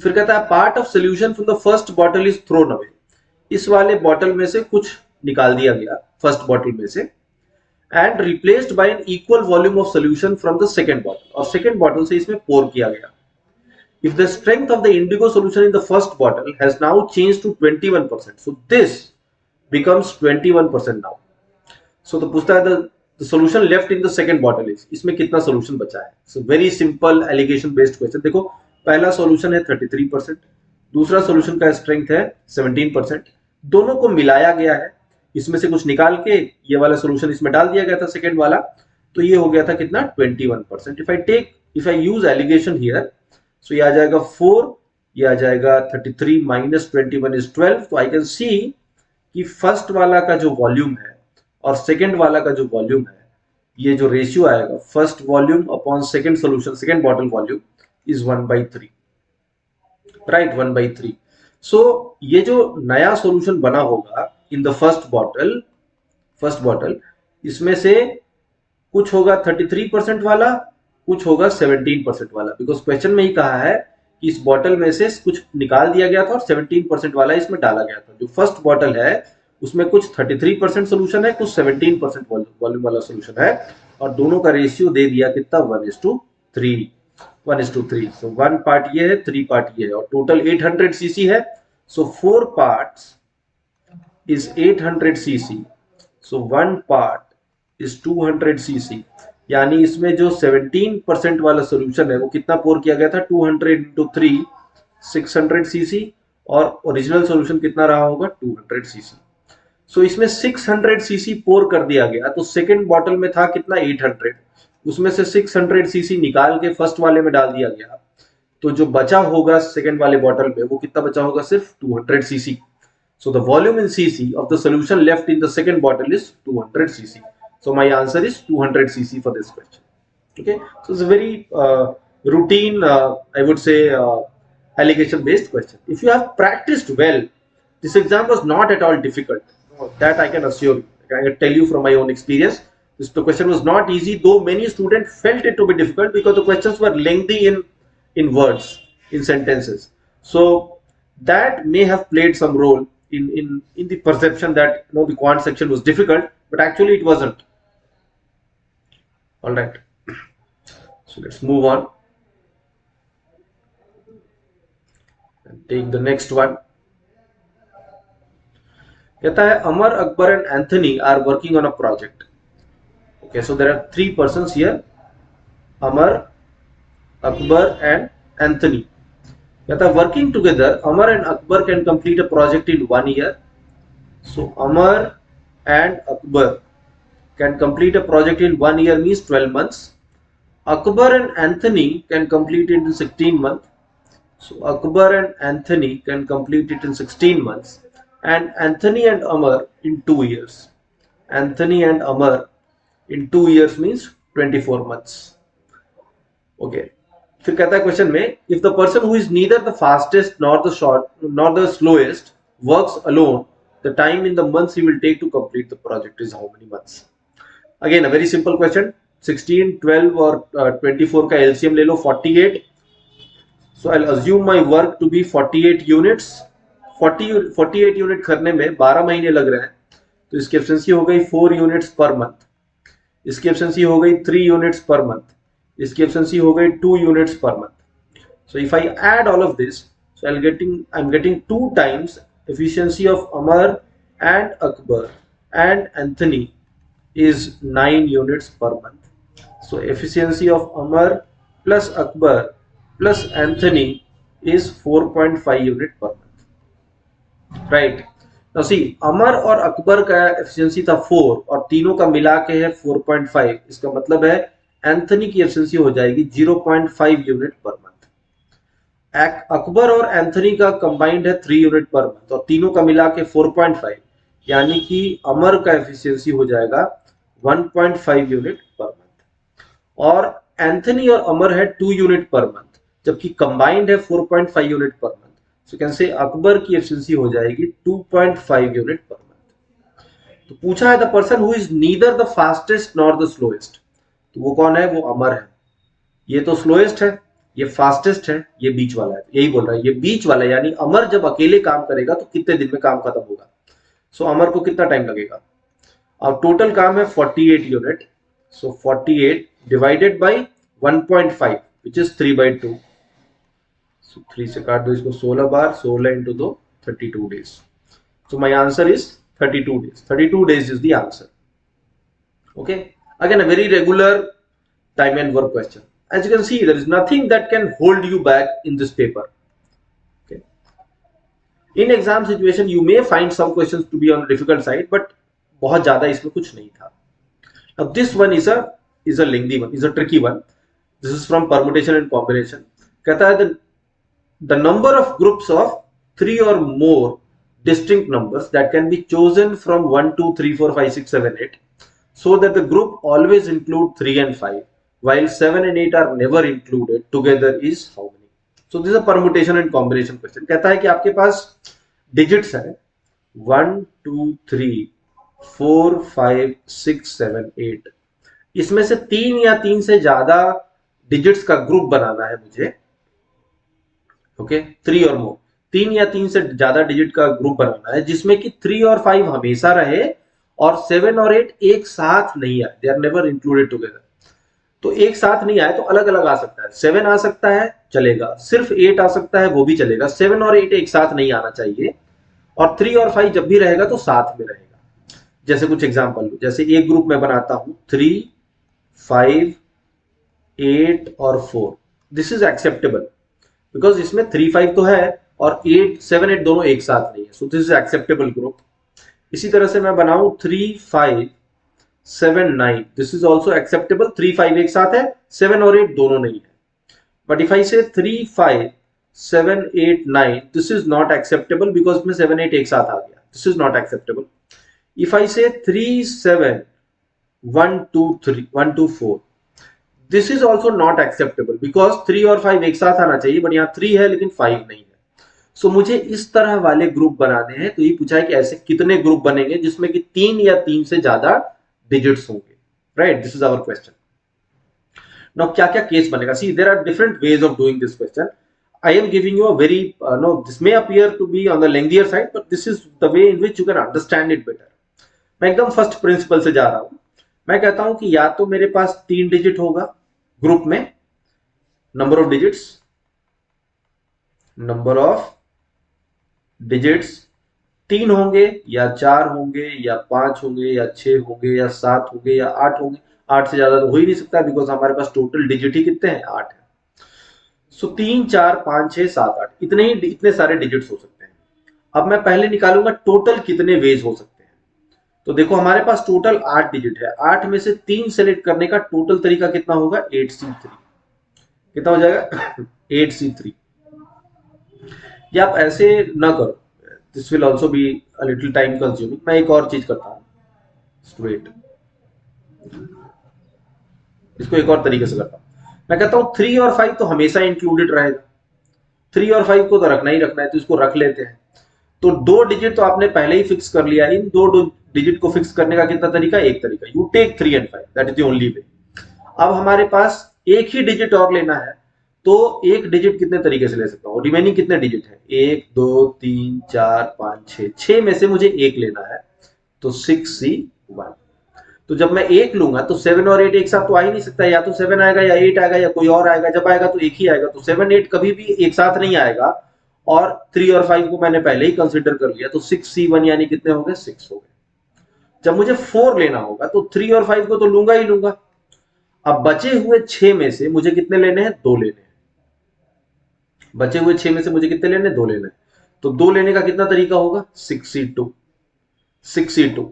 फिर कहता है part of solution from the first bottle is thrown away. इस वाले बॉटल में से कुछ निकाल दिया गया फर्स्ट बॉटल में से and replaced by an equal volume of solution from the second bottle. और सेकेंड बॉटल से इसमें पोर किया गया. If the strength of the indigo solution in the first bottle has now change to 21%. So this becomes 21% now. So तो पूछता है the solution left in the second bottle is, इसमें कितना solution बचा है. So very simple allegation based question. देखो पहला solution है 33%, दूसरा solution का strength है 17%. दोनों को मिलाया गया है, इसमें से कुछ निकाल के ये वाला solution इसमें डाल दिया गया था सेकेंड वाला, तो ये हो गया था कितना 21%. if I use allegation here, so ये आ जाएगा 4, ये आ जाएगा 33 minus 21 is 12. तो I can see कि फर्स्ट वाला का जो वॉल्यूम है और सेकेंड वाला का जो वॉल्यूम है, ये जो रेशियो आएगा first volume upon second solution, second bottle volume is 1/3. Right, 1/3. सो ये जो नया सोल्यूशन बना होगा इन द फर्स्ट बॉटल, इसमें से कुछ होगा 33% वाला, कुछ होगा 17% वाला. बिकॉज क्वेश्चन में ही कहा है कि इस बॉटल में से कुछ निकाल दिया गया था और 17% वाला इसमें डाला गया था। जो फर्स्ट बॉटल है उसमें कुछ 33% सोल्यूशन है, कुछ 17% वॉल्यूम वाला सोल्यूशन है, और दोनों का रेशियो दे दिया कितना 1:3, 1:3। सो 1 पार्ट ये है, 3 पार्ट ये है, और टोटल 800 सीसी है। सो 4 parts is 800 cc, so one part is 200 cc, यानी इसमें जो 17% वाला सोल्यूशन है वो कितना पोर किया गया था 200 इंटू 3 600 cc, और ओरिजिनल सोल्यूशन कितना रहा होगा 200 cc। सो इसमें 600 cc पोर कर दिया गया, तो सेकेंड बॉटल में था कितना 800, उसमें से 600 cc निकाल के फर्स्ट वाले में डाल दिया गया, तो जो बचा होगा सेकेंड वाले बॉटल में वो कितना बचा होगा सिर्फ 200 cc। So the volume in cc of the solution left in the second bottle is 200 cc. So my answer is 200 cc for this question. Okay, so it's a very routine, I would say, allegation based question. If you have practiced well, this exam was not at all difficult. That I can assure you. I can tell you from my own experience. The question was not easy, though many students felt it to be difficult because the questions were lengthy in words, in sentences. So that may have played some role in the perception that the quant section was difficult, but actually it wasn't. All right, so let's move on and take the next one. कहता है Amar, Akbar and Anthony are working on a project. Okay, so there are 3 persons here, Amar, Akbar and Anthony. कहता है working together Amar and Akbar can complete a project in 1 year. So Amar and Akbar can complete a project in 1 year means 12 months. Akbar and Anthony can complete it in 16 months. So Akbar and Anthony can complete it in 16 months. And Anthony and Amar in 2 years. Anthony and Amar in 2 years means 24 months. Okay. फिर कहता है question में, if the person who is neither the fastest nor the slowest works alone, the time in the months he will take to complete the project is how many months? Again, a very simple question. 16, 12 और 24 का LCM ले लो 48. So I'll assume my work to be 48 units. 48 unit करने में 12 महीने लग रहे हैं, तो इसकी एफिशिएंसी हो गई 4 यूनिट्स पर मंथ, इसकी एफिशिएंसी हो गई 3 यूनिट्स पर मंथ, इसकी एफिशिएंसी हो गई 2 units per month. So if I add all of this, so I'm getting 2 times efficiency of Amar and Akbar and Anthony is 9 units per month. So efficiency of Amar plus Akbar plus Anthony is 4.5 unit per month. Right. Now see, Amar और अकबर का efficiency था 4 और तीनों का मिला के है 4.5. इसका मतलब है एंथनी की एफिशिएंसी हो जाएगी 0.5 यूनिट पर मंथ. अकबर और एंथनी का कंबाइंड है 3 यूनिट पर मंथ और तीनों का मिला के 4.5, यानी कि अमर का एफिशिएंसी हो जाएगा 1.5 यूनिट पर मंथ और एंथनी और अमर है 2 यूनिट पर मंथ, जबकि कंबाइंड है 4.5 unit per month. So can say Akbar की एफिशिएंसी हो जाएगी 2.5 यूनिट पर मंथ. तो पूछा है the person who is neither the fastest nor the slowest, तो वो कौन है? वो अमर है. ये तो स्लोएस्ट है, ये फास्टेस्ट है, ये बीच वाला है. यही बोल रहा है, ये बीच वाला है, यानी अमर जब अकेले काम करेगा तो कितने दिन में काम खत्म होगा. सो अमर को कितना टाइम लगेगा? अब टोटल काम है 48 unit. So 48 divided by 1.5 which is 3/2. 3 से काट दो इसको 16 बार, 16 into 2 32 days. So my answer is 32 days. 32 days is the answer. Okay, again a very regular time and work question. As you can see, there is nothing that can hold you back in this paper. Okay, in exam situation you may find some questions to be on the difficult side, but बहुत ज्यादा इसमें कुछ नहीं था. Now this one is a lengthy one, is a tricky one. This is from permutation and combination. कहता है the number of groups of 3 or more distinct numbers that can be chosen from 1, 2, 3, 4, 5, 6, 7, 8 so that the group always include 3 and 5 while 7 and 8 are never included together is how many? So this is a permutation and combination question. कहता है कि आपके पास digits है 1, 2, 3, 4, 5, 6, 7, 8. इसमें से 3 या 3 से ज्यादा digits का ग्रुप बनाना है मुझे ओके, 3 और मोर, 3 या 3 से ज्यादा डिजिट का ग्रुप बनाना है जिसमें कि 3 और 5 हमेशा रहे और 7 और 8 एक साथ नहीं आए, they are never included together. तो एक साथ नहीं आए तो अलग अलग आ सकता है, 7 आ सकता है चलेगा, सिर्फ 8 आ सकता है वो भी चलेगा, 7 और 8 एक साथ नहीं आना चाहिए, और 3 और 5 जब भी रहेगा तो साथ में रहेगा। जैसे कुछ एग्जांपल, जैसे एक ग्रुप में बनाता हूं 3, 5, 8 और 4, दिस इज एक्सेप्टेबल बिकॉज इसमें 3, 5 तो है और 8, 7, 8 दोनों एक साथ नहीं है, so this is acceptable group. इसी तरह से मैं बनाऊं 3, 5, 7, 9, दिस इज ऑल्सो एक्सेप्टेबल, 3, 5 एक साथ है, 7 और 8 दोनों नहीं है। बट इफ आई से 3, 5, 7, 8, 9, this is not acceptable because में 7, 8 एक साथ आ गया, this is not acceptable. If I से 3, 7, 1, 2, 3, 1, 2, 4, this is also not acceptable because 3 और 5 एक साथ आना चाहिए, बट यहाँ 3 है लेकिन 5 नहीं है। सो मुझे इस तरह वाले ग्रुप बनाने हैं, तो ये पूछा है कि ऐसे कितने ग्रुप बनेंगे जिसमें कि 3 या 3 से ज्यादा डिजिट्स होंगे, right, this is our question. Now क्या क्या केस बनेगा, see there are different ways of doing this question. I am giving you a very no, this may appear to be on the lengthier side, but this is the way in which you can understand it better. मैं एकदम first principle से जा रहा हूं। मैं कहता हूं कि या तो मेरे पास 3 डिजिट होगा ग्रुप में, number of digits, number of digits 3 होंगे या 4 होंगे या 5 होंगे या 6 होंगे या 7 होंगे या 8 होंगे। 8 से ज्यादा तो हो ही नहीं सकता बिकॉज हमारे पास टोटल डिजिट ही कितने हैं, 8 है। सो 3, 4, 5, 6, 7, 8 इतने सारे डिजिट्स हो सकते हैं। अब मैं पहले निकालूंगा टोटल कितने वेज हो सकते हैं। तो देखो हमारे पास टोटल 8 डिजिट है, 8 में से 3 सेलेक्ट करने का टोटल तरीका कितना होगा, 8C3। कितना हो जाएगा 8C3। या आप ऐसे ना करो, this will also be a little time consuming. मैं एक और चीज करता हूं, वेट, इसको एक और तरीके से करता हूं। मैं कहता हूं 3 और 5 तो हमेशा इंक्लूडेड रहेगा, 3 और 5 को तो रखना ही रखना है, तो इसको रख लेते हैं। तो 2 डिजिट तो आपने पहले ही फिक्स कर लिया, इन 2 डिजिट को फिक्स करने का कितना तरीका, एक तरीका, you take 3 and 5, that is the only way. अब हमारे पास एक ही डिजिट और लेना है, तो एक डिजिट कितने तरीके से ले सकता हूँ, रिमेनिंग कितने डिजिट है, 1, 2, 3, 4, 5, 6, 6 में से मुझे एक लेना है, तो 6C1। तो जब मैं एक लूंगा तो 7 और 8 एक साथ तो आ ही नहीं सकता, या तो 7 आएगा या 8 आएगा या कोई और आएगा, जब आएगा तो एक ही आएगा, तो 7, 8 कभी भी एक साथ नहीं आएगा। और 3 और 5 को मैंने पहले ही कंसिडर कर लिया, तो 6C1 यानी कितने हो गए, 6 हो गए। जब मुझे 4 लेना होगा तो 3 और 5 को तो लूंगा ही लूंगा। अब बचे हुए 6 में से मुझे कितने लेने हैं, 2 लेने हैं। बचे हुए 6 में से मुझे कितने लेने हैं, 2 लेने हैं। तो 2 लेने का कितना तरीका होगा, 6C2, 6C2।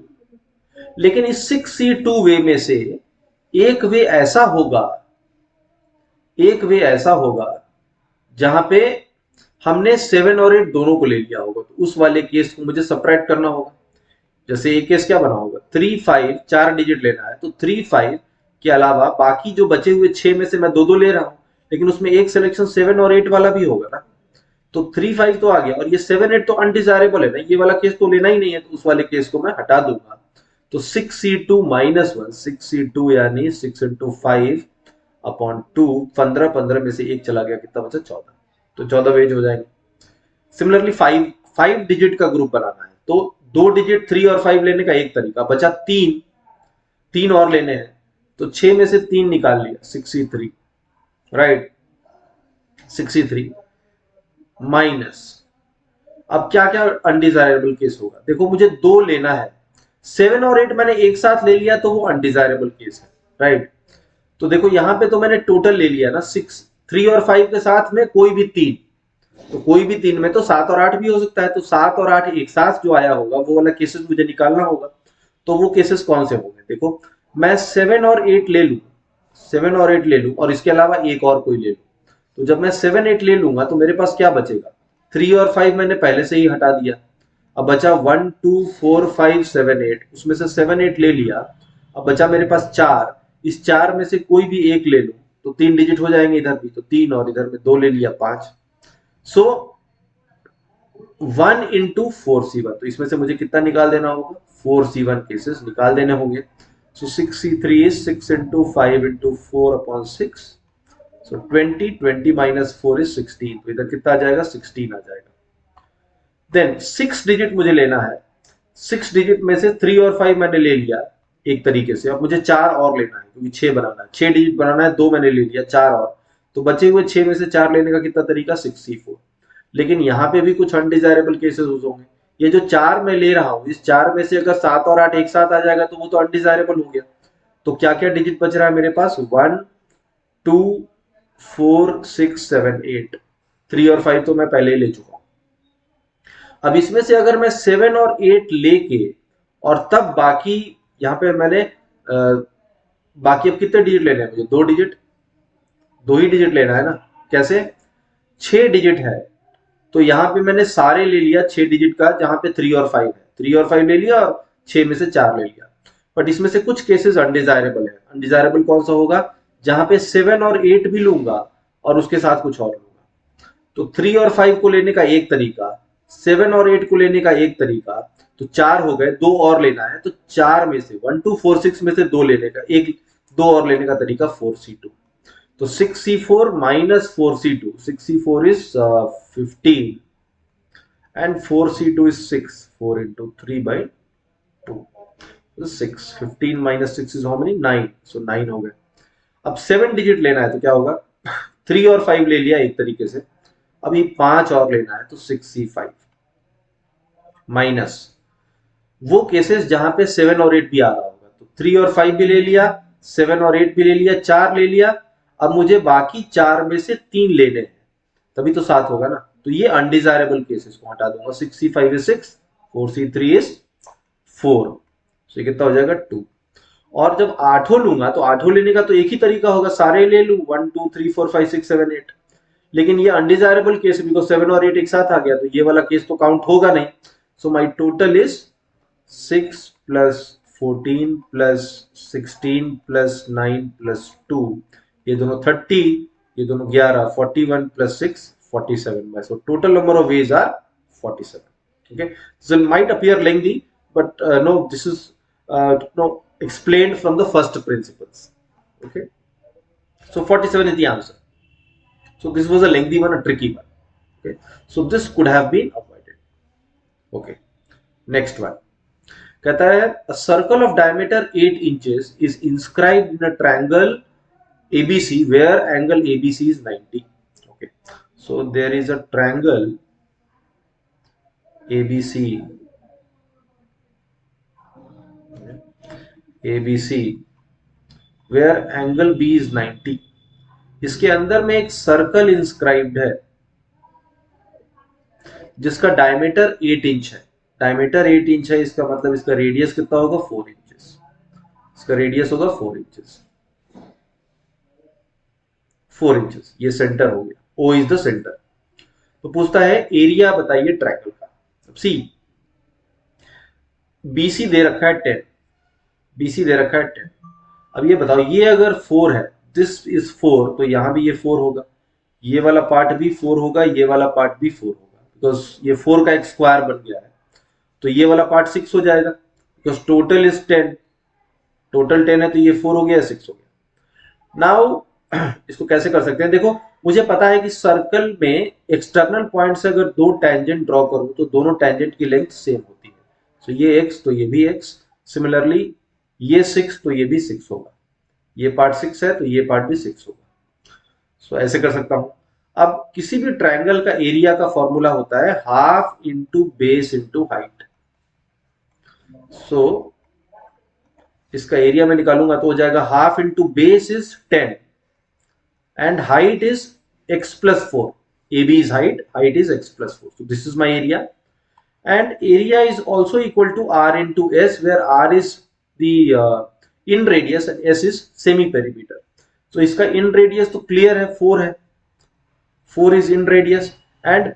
लेकिन इस 6C2 वे में से एक वे ऐसा होगा, एक वे ऐसा होगा जहां पे हमने 7 और 8 दोनों को ले लिया होगा, तो उस वाले केस को मुझे सपरेट करना होगा। जैसे एक केस क्या बना होगा, 3, 5, 4 डिजिट लेना है, तो 3, 5 के अलावा बाकी जो बचे हुए 6 में से मैं 2 2 ले रहा हूं, लेकिन उसमें एक सिलेक्शन 7 और 8 वाला भी होगा ना। तो 3, 5 तो आ गया, और ये 7, 8 तो अनडिजायरेबल है ना, ये वाला केस तो लेना ही नहीं है, तो उस वाले केस को मैं हटा दूंगा। तो 6C2-1, 6C2 यानी 6 इंटू 5 अपॉन 2, 15, 15 में से एक चला गया, कितना बचा, 14। तो 14 वेज हो जाएंगे। सिमिलरली 5 डिजिट का ग्रुप बनाना है, तो 2 डिजिट 3 और 5 लेने का एक तरीका, बचा 3, 3 और लेने हैं, तो 6 में से 3 निकाल लिया, 6C3, राइट, 6C3 माइनस। अब क्या क्या अनडिजायरेबल केस होगा, देखो मुझे 2 लेना है, 7 और 8 मैंने एक साथ ले लिया तो वो अनडिजायरेबल केस है, राइट। तो देखो यहां पे तो मैंने टोटल ले लिया ना 6, 3 और 5 के साथ में कोई भी 3, तो कोई भी 3 में तो 7 और 8 भी हो सकता है, तो 7 और 8 एक साथ जो आया होगा वो वाला केसेस मुझे निकालना होगा। तो वो केसेस कौन से होंगे, देखो मैं 7 और 8 ले लू, 7 और 8 ले लू और इसके अलावा एक और कोई ले लू, तो जब मैं 7, 8 ले लूंगा तो मेरे पास क्या बचेगा, 3 और 5 मैंने पहले से ही हटा दिया, अब बचा 1, 2, 4, 5, 7, 8, उसमें से 7, 8 ले लिया। अब बचा मेरे पास 4, इस 4 में से कोई भी एक ले लूं तो 3 डिजिट हो जाएंगे, इधर भी तो 3 और इधर में 2 ले लिया, 5। सो 1 इंटू 4C1, तो इसमें से मुझे कितना निकाल देना होगा, 4C1 केसेस निकाल देने होंगे। सो 6C3 is 6 into 5 into 4 upon 6, so 20 minus 4 is 16, तो इधर कितना आ जाएगा 16 आ जाएगा। देन 6 डिजिट मुझे लेना है, 6 डिजिट में से 3 और 5 मैंने ले लिया एक तरीके से। अब मुझे 4 और लेना है क्योंकि 6 बनाना है, 6 डिजिट बनाना है, 2 मैंने ले लिया, 4 और, तो बचे हुए 6 में से 4 लेने का कितना तरीका 64। लेकिन यहाँ पे भी कुछ अनडिजायरेबल केसेस होंगे। ये जो 4 मैं ले रहा हूँ, इस 4 में से अगर 7 और 8 एक साथ आ जाएगा तो वो तो अनडिजायरेबल हो गया। तो क्या क्या डिजिट बच रहा है मेरे पास, 1 2 4 6 7 8, 3 और 5 तो मैं पहले ही ले चुका हूं। अब इसमें से अगर मैं 7 और 8 लेके और तब बाकी, यहाँ पे मैंने बाकी अब कितने डिजिट लेने हैं मुझे, 2 डिजिट, 2 ही डिजिट लेना है ना। कैसे, 6 डिजिट है तो यहाँ पे मैंने सारे ले लिया 6 डिजिट का, जहां पे 3 और 5 है, 3 और 5 ले लिया और 6 में से 4 ले लिया। बट इसमें से कुछ केसेस अनडिजायरेबल है। अनडिजायरेबल कौन सा होगा, जहां पे 7 और 8 भी लूंगा और उसके साथ कुछ और लूंगा। तो 3 और 5 को लेने का एक तरीका, 7 और 8 को लेने का एक तरीका, तो 4 हो गए, 2 और लेना है, तो 4 में से 1 2 4 6 में से 2 लेने का, एक 2 और लेने का तरीका 4C2। तो 6C4 minus 4C2, 6C4 is 15 and 4C2 is 6, 4 into 3 by 2, so 6, 15 minus 6 is how many, 9, so 9 हो गए। अब 7 डिजिट लेना है तो क्या होगा, 3 और 5 ले लिया एक तरीके से, अभी 5 और लेना है तो 6C5 माइनस वो केसेस जहां पे 7 और 8 भी आ रहा होगा, तो 3 और 5 भी ले लिया, 7 और 8 भी ले लिया, 4 ले लिया। अब मुझे बाकी 4 में से 3 लेने हैं, तभी तो 7 होगा ना। तो ये अनडिजायरेबल केसेस को हटा दूंगा, 6C5 is 6, 4C3 is 4, तो ये कितना हो जाएगा 2। और जब 8 लूंगा तो 8 लेने का तो एक ही तरीका होगा, सारे ले लू 1 2 3 4 5 6 7 8। लेकिन ये अनडिजायरेबल केस है बिकॉज 7 और 8 एक साथ आ गया, तो ये वाला केस तो काउंट होगा नहीं। So my total is 6 plus 14 plus 16 plus 9 plus 2, ये दोनों 30, ये दोनों 11, 41 plus 6 47। So total number of ways are 47. Okay, so it might appear lengthy, but no, this is no explained from the first principles. Okay, so 47 is the answer. So this was a lengthy one, a tricky one. Okay, so this could have been avoided. Okay, next one. कहता है a circle of diameter 8 inches is inscribed in a triangle ABC where angle ABC is 90. Okay, so there is a triangle ABC where angle B is 90. इसके अंदर में एक circle inscribed है जिसका diameter 8 inch है। Diameter 8 inch है, इसका मतलब इसका रेडियस कितना होगा 4 इंचेस। इसका रेडियस होगा 4 इंचेस, 4 इंचेस। ये सेंटर हो गया, O इज द सेंटर। तो पूछता है एरिया बताइए ट्रायंगल का। अब सी BC दे रखा है 10, BC दे रखा है 10। अब ये बताओ, ये अगर 4 है, दिस इज 4, तो यहां भी ये 4 होगा, ये वाला पार्ट भी 4 होगा, ये वाला पार्ट भी 4 होगा, बिकॉज ये 4 का एक स्क्वायर बन गया है। तो ये वाला पार्ट 6 हो जाएगा बिकॉज टोटल इज 10, टोटल 10 है तो ये 4 हो गया, 6 हो गया। नाउ इसको कैसे कर सकते हैं, देखो मुझे पता है कि सर्कल में एक्सटर्नल पॉइंट से अगर 2 टेंजेंट ड्रॉ करूं तो दोनों टेंजेंट की लेंथ सेम होती है। सो ये x तो ये भी x, सिमिलरली ये 6 तो ये भी 6 होगा, ये पार्ट 6 है तो ये पार्ट भी 6 होगा। सो ऐसे कर सकता हूं। अब किसी भी ट्रायंगल का एरिया का फॉर्मूला होता है half into base into height. So इसका एरिया में निकालूंगा तो हो जाएगा half into base is 10 and height is x plus 4. AB is height is x plus 4. So this is my area, and area is also equal to r into s, where r is the in radius and s is semi perimeter. So इसका in radius तो clear है, 4 है, 4 is in radius and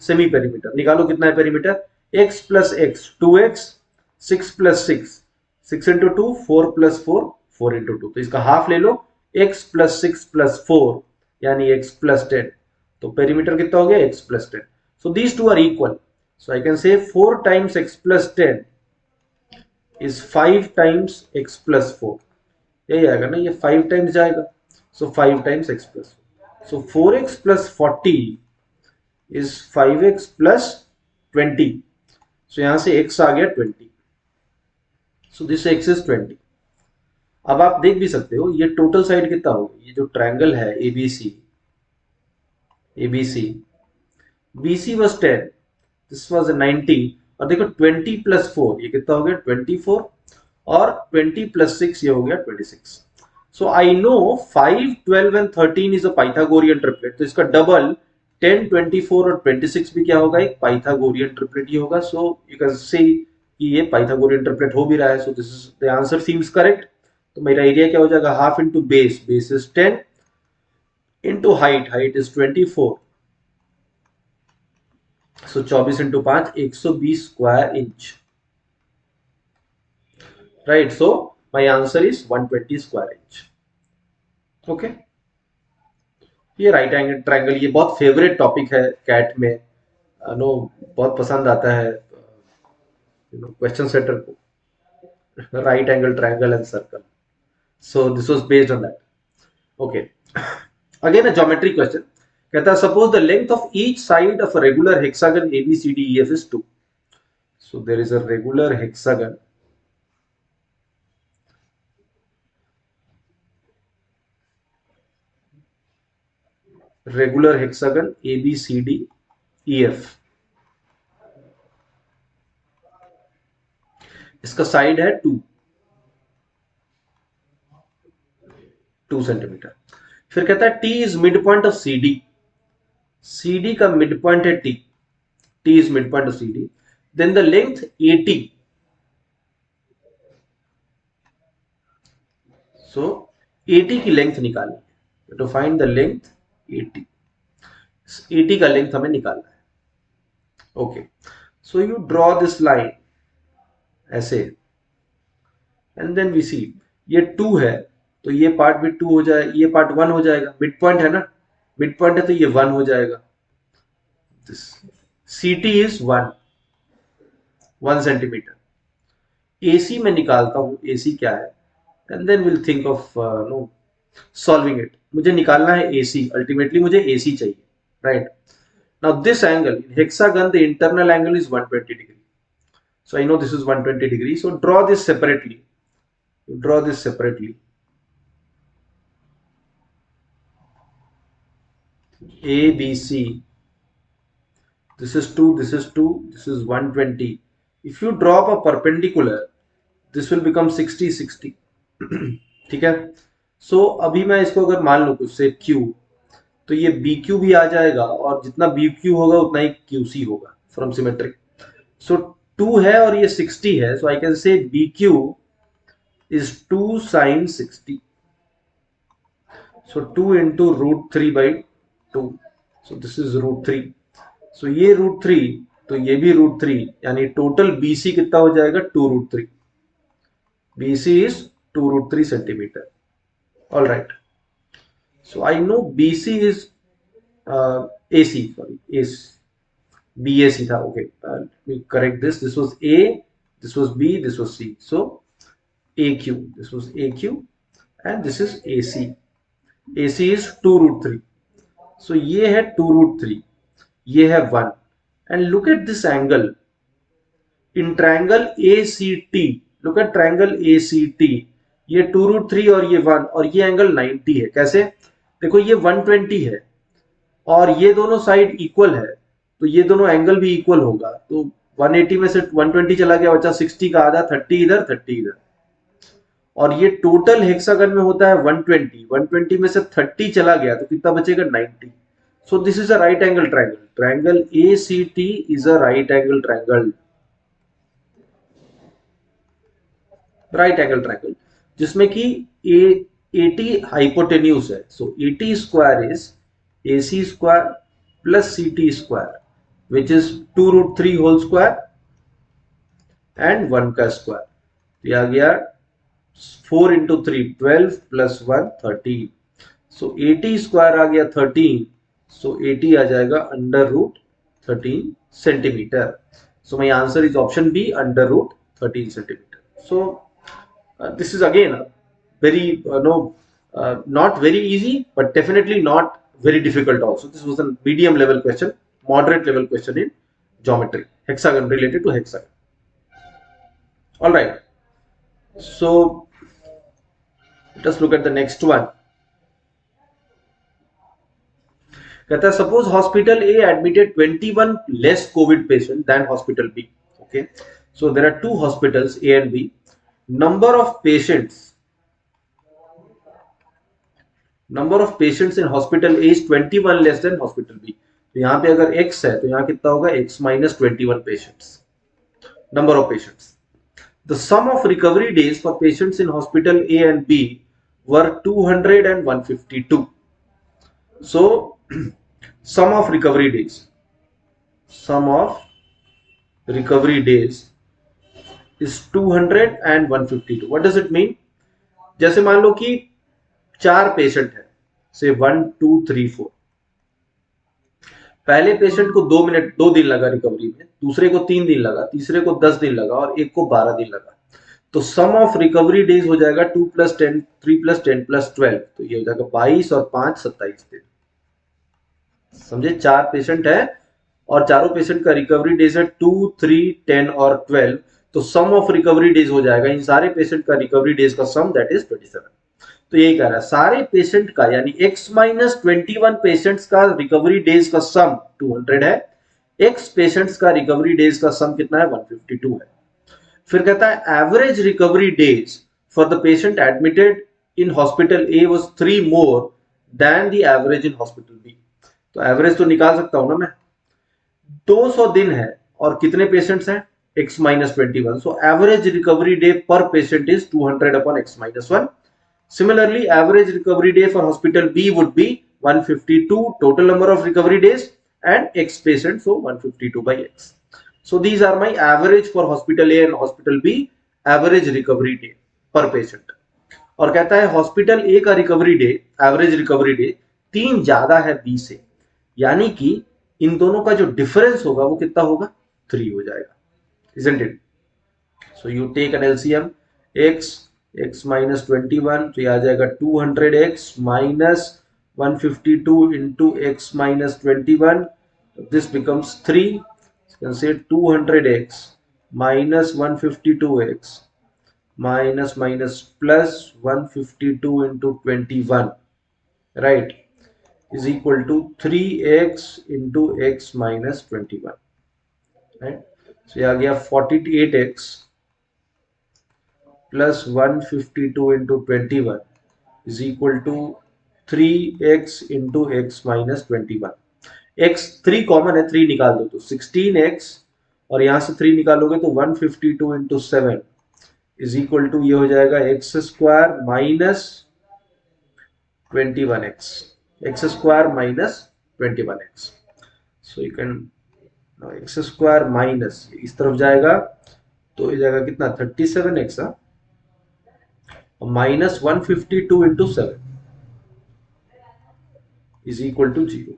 semi perimeter। निकालो कितना है perimeter, x plus x 2x, 6 plus 6 6 into 2 4 plus 4 4 into 2, तो इसका half ले लो, x plus 6 plus 4 यानी x plus 10, तो पेरीमीटर कितना हो गया x plus 10। so these two are equal, so I can say 4 times x plus 10 is 5 times x plus 4, यही आएगा ना, ये 5 times जाएगा, so 5 times x plus 4। So 4x plus 40 is 5x plus 20. So यहां से x आ गया 20. So this x is 20. अब आप देख भी सकते हो ये टोटल साइड कितना होगा, ये जो ट्रायंगल है ABC, BC was 10, this was 90, और देखो 20 प्लस 4 ये कितना हो गया 24, और 20 प्लस 6 ये हो गया 26. So I know 5, 12 and 13 is a Pythagorean triplet, तो इसका डबल 10, 24 और 26 भी क्या होगा, एक पाइथागोरियन ट्रिपलेट ही होगा. सो यू कैन से कि ये पाइथागोरियन ट्रिपलेट हो भी रहा है. So this is the answer seems correct. तो मेरा एरिया क्या हो जाएगा, half into base, base is 10 into height, height is 24. So 24 into 5 120 square inch. Right, so my answer is 120 square inch. Okay, ये राइट एंगल ट्रायंगल, ये बहुत favourite topic है cat में. नो बहुत पसंद आता है क्वेश्चन सेटर को, right angle triangle and circle. So this was based on that. Okay, again a geometry question. कहता है suppose the length of each side of a regular hexagon ABCDEF is 2. So there is a regular hexagon, ABCDEF. इसका side है 2 centimetre. फिर कहता है T is mid point of CD का mid point है T is mid point of CD. Then the length AT. So AT की length निकालनी है, to find the length AT का लेंथ हमें निकालना है. Okay, so you draw this line ऐसे, एंड देन वी सी ये 2 है तो ये पार्ट भी 2 हो जाए, ये पार्ट 1 हो जाएगा, मिड पॉइंट है ना, मिड पॉइंट है तो ये 1 हो जाएगा. CT is 1 centimetre. AC में निकालता हूं, AC क्या है, and then will think of no solving it. मुझे निकालना है AC, अल्टीमेटली मुझे AC चाहिए, right. Now this angle in hexagon, the internal angle is 120 degree. So I know this is 120 degree. So draw this separately. Draw this separately. ABC. This is 2, this is 2, this is 120. If you drop a perpendicular, this will become 60, 60. ठीक है. So अभी मैं इसको अगर मान लूं कुछ से Q, तो ये BQ भी आ जाएगा, और जितना BQ होगा उतना ही QC होगा फ्रॉम सिमेट्रिक. सो 2 है और ये 60 है, so I can say BQ is 2 sin 60. So 2 into root 3 by 2. So this is root 3. So ये root 3 तो ये भी root 3, यानी टोटल BC कितना हो जाएगा 2 root 3. BC is 2 root 3 centimeter. All right. So I know BC is AC. Sorry, AC. BAC था. Okay. Let me correct this. This was A. This was B. This was C. So AQ. This was AQ, and this is AC. AC is 2 root 3. So ये है 2 root 3, ये है 1. And look at this angle in triangle ACT. Look at triangle ACT. ये 2 root 3 और ये 1, और ये angle 90 है. कैसे, देखो ये 120 है और ये दोनों साइड इक्वल है, तो ये दोनों एंगल भी इक्वल होगा. तो 180 में से 120 चला गया, बचा 60 का आधा, 30 इधर 30 इधर. और ये टोटल हेक्सागन में होता है 120. 120 में से 30 चला गया तो कितना बचेगा 90. So this is a right angle triangle. Triangle ACT is a right angle triangle. Right angle triangle जिसमें कि AT hypotenuse है. So AT square is AC square plus CT square, which is 2 root 3 whole square and 1 का square. ये आ गया 4 into 3 12 plus 1 13. So AT square आ गया 13. So AT आ जाएगा under root 13 centimetre. So my answer is option B, under root 13 centimeter. So this is again a very not very easy, but definitely not very difficult also. This was a medium level question, moderate level question in geometry, hexagon, related to hexagon. All right, so let us look at the next one. कहता है suppose hospital A admitted 21 less covid patient than hospital B. Okay, so there are two hospitals A and B. Number of patients in hospital A is 21 less than hospital B. तो यहाँ पे अगर x है तो यहाँ कितना होगा, x minus 21 patients, number of patients. The sum of recovery days for patients in hospital A and B were 200 and 152. So sum of recovery days is 200 and 152. What does it mean? जैसे मान लो कि 4 patient है, से 1 2 3 4. पहले patient को 2 दिन लगा recovery में, दूसरे को 3 दिन लगा, तीसरे को 10 दिन लगा और एक को 12 दिन लगा. तो सम ऑफ रिकवरी डेज हो जाएगा 2 + 10 3 + 10 + 12. तो ये हो जाएगा 22 और 5 27 दिन. समझे, 4 पेशेंट है और चारों पेशेंट का रिकवरी डेज है 2 3 10 और 12. तो सम ऑफ रिकवरी डेज हो जाएगा इन सारे पेशेंट का रिकवरी डेज का सम, दैट इज 27. तो यही कह रहा है सारे पेशेंट का यानी x minus 21 पेशेंट्स का रिकवरी डेज का सम 200 है, x पेशेंट्स का रिकवरी डेज का सम कितना है, 152 है. फिर कहता है average recovery days for the patient admitted in hospital A was 3 more than the average in hospital B. तो एवरेज तो निकाल सकता हूं ना मैं. 200 दिन है और कितने पेशेंट्स हैं, x minus 21. So average recovery day पर patient is 200 upon x minus 1. Similarly, average recovery day for hospital B would be 152 total number of recovery days and x patient, so 152 by x. So these are my average for hospital A and hospital B average recovery day per patient. और कहता है hospital A का recovery day average recovery day 3 ज्यादा है B से, यानी कि इन दोनों का जो difference होगा वो कितना होगा, 3 हो जाएगा, isn't it? So you take an LCM x minus 21, तो ये आ जाएगा 200x minus 152 into x minus 21. This becomes 3. You can say 200x minus 152x minus plus 152 into 21, right, is equal to 3x into x minus 21, right? So ये आ गया 48x plus 152 into 21 is equal to 3x into x minus 21. x 3 common है, 3 निकाल दो तो 16x और यहां से 3 निकालोगे तो 152 into 7 is equal to ये हो जाएगा x square minus 21x, x square minus 21x. So you can now x square minus इस तरफ जाएगा तो ये जाएगा कितना 37x minus 152 into 7 is equal to 0.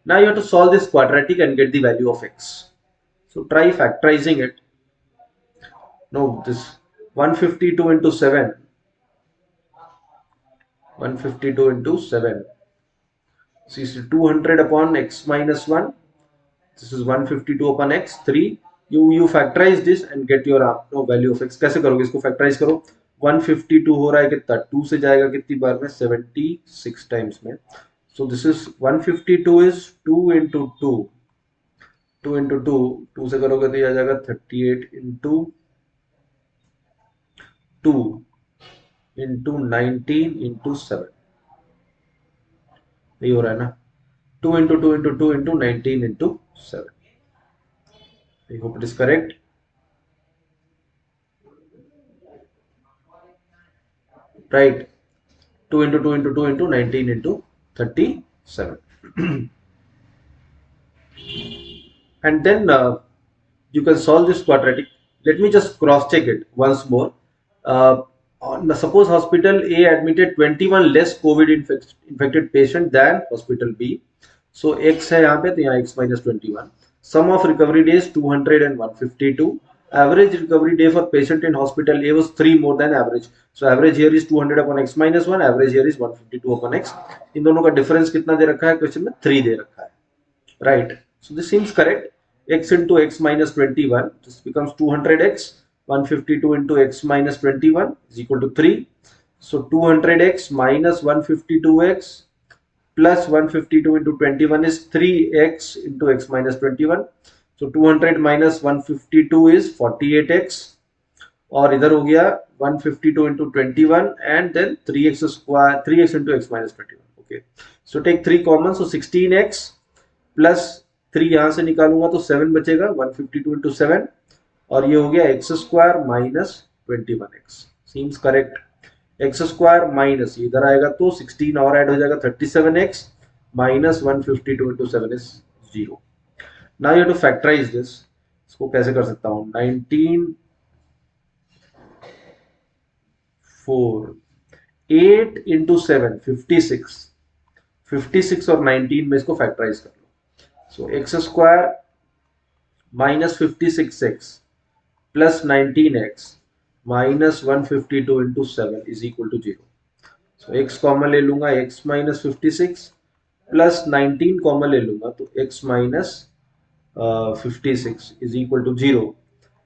Now you have to solve this quadratic and get the value of x. So try factorizing it. No, this 152 into 7, 152 into 7, so this is 200 upon x minus 1, this is 152 upon x, 3. You factorize this and get your value of x. कैसे करोगे इसको, factorize करो. 152 हो रहा है कितना, 2 से जाएगा कितनी बार में, 76 टाइम्स में. सो this is 152 is 2 into 2, 2 into 2, 2 से करोगे तो ये आ जाएगा 38 into 2 into 19 into 7. यही हो रहा है ना, 2 into 2 into 2 into 19 into 7. I hope it is correct. Right, 2 into 2 into 2 into 19 into 37. And then you can solve this quadratic. Let me just cross check it once more. Suppose hospital A admitted 21 less COVID infected patient than hospital B. So x है यहाँ पे, तो यहाँ x minus 21. Sum of recovery days 200 and 152. Average recovery day for patient in hospital A was 3 more than average. So average here is 200 upon x minus 1, average here is 152 upon x. इन दोनों का difference कितना दे रखा है question में? 3 दे रखा है, right? So this seems correct. X into x minus 21, this becomes 200x. 152 into x minus 21 is equal to 3. So 200x minus 152x plus 152 into 21 is 3x into x minus 21. So 200 minus 152 is 48x, और इधर हो गया 152 into 21 and then 3x square, 3x into x minus 21. Okay, so take 3 common, so 16x plus 3 यहां से निकालूंगा तो 7 बचेगा, 152 into 7, और ये हो गया x square minus 21x. Seems correct. x square minus इधर आएगा तो 16 और ऐड हो जाएगा 37x minus 152 into 7 is 0. Now you have to factorize this. इसको कैसे कर सकता हूं? 19 4 8 into 7 56, 56 और 19 में इसको फैक्टराइज कर लो. So x square minus 56x plus 19x minus 152 into 7 is equal to 0. So x common ले लूंगा, x minus 56 plus 19 कॉमन ले लूंगा तो x minus 56 is equal to 0.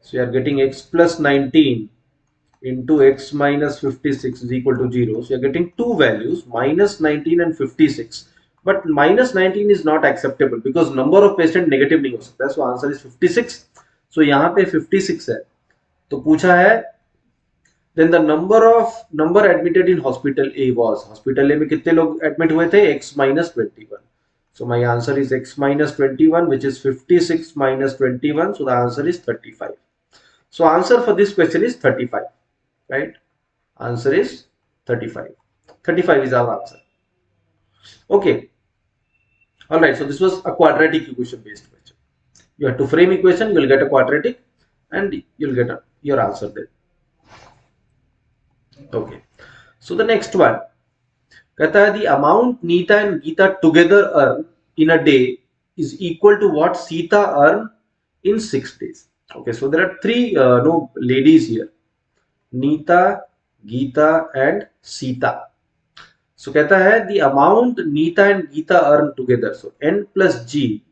So you are getting x plus 19 into x minus 56 is equal to 0. So you are getting two values, minus 19 and 56. But minus 19 is not acceptable because number of patient negative नहीं हो सकता. So answer is 56. So यहाँ पे 56 है. तो पूछा है then the number admitted in hospital A was, hospital A में कितने लोग admit हुए थे? x minus 21. So my answer is x minus 21, which is 56 minus 21. So the answer is 35. So answer for this question is 35, right? Answer is 35. 35 is our answer. Okay. All right. So this was a quadratic equation based question. You have to frame equation, you will get a quadratic and you will get your answer there. Okay. So the next one. कहता है the amount Neeta and Geeta together earn in a day is equal to what Sita earn in 6 days. Okay, so there are three ladies here, Neeta, Geeta and Sita. So कहता है the amount Neeta and Geeta earn together, so n plus g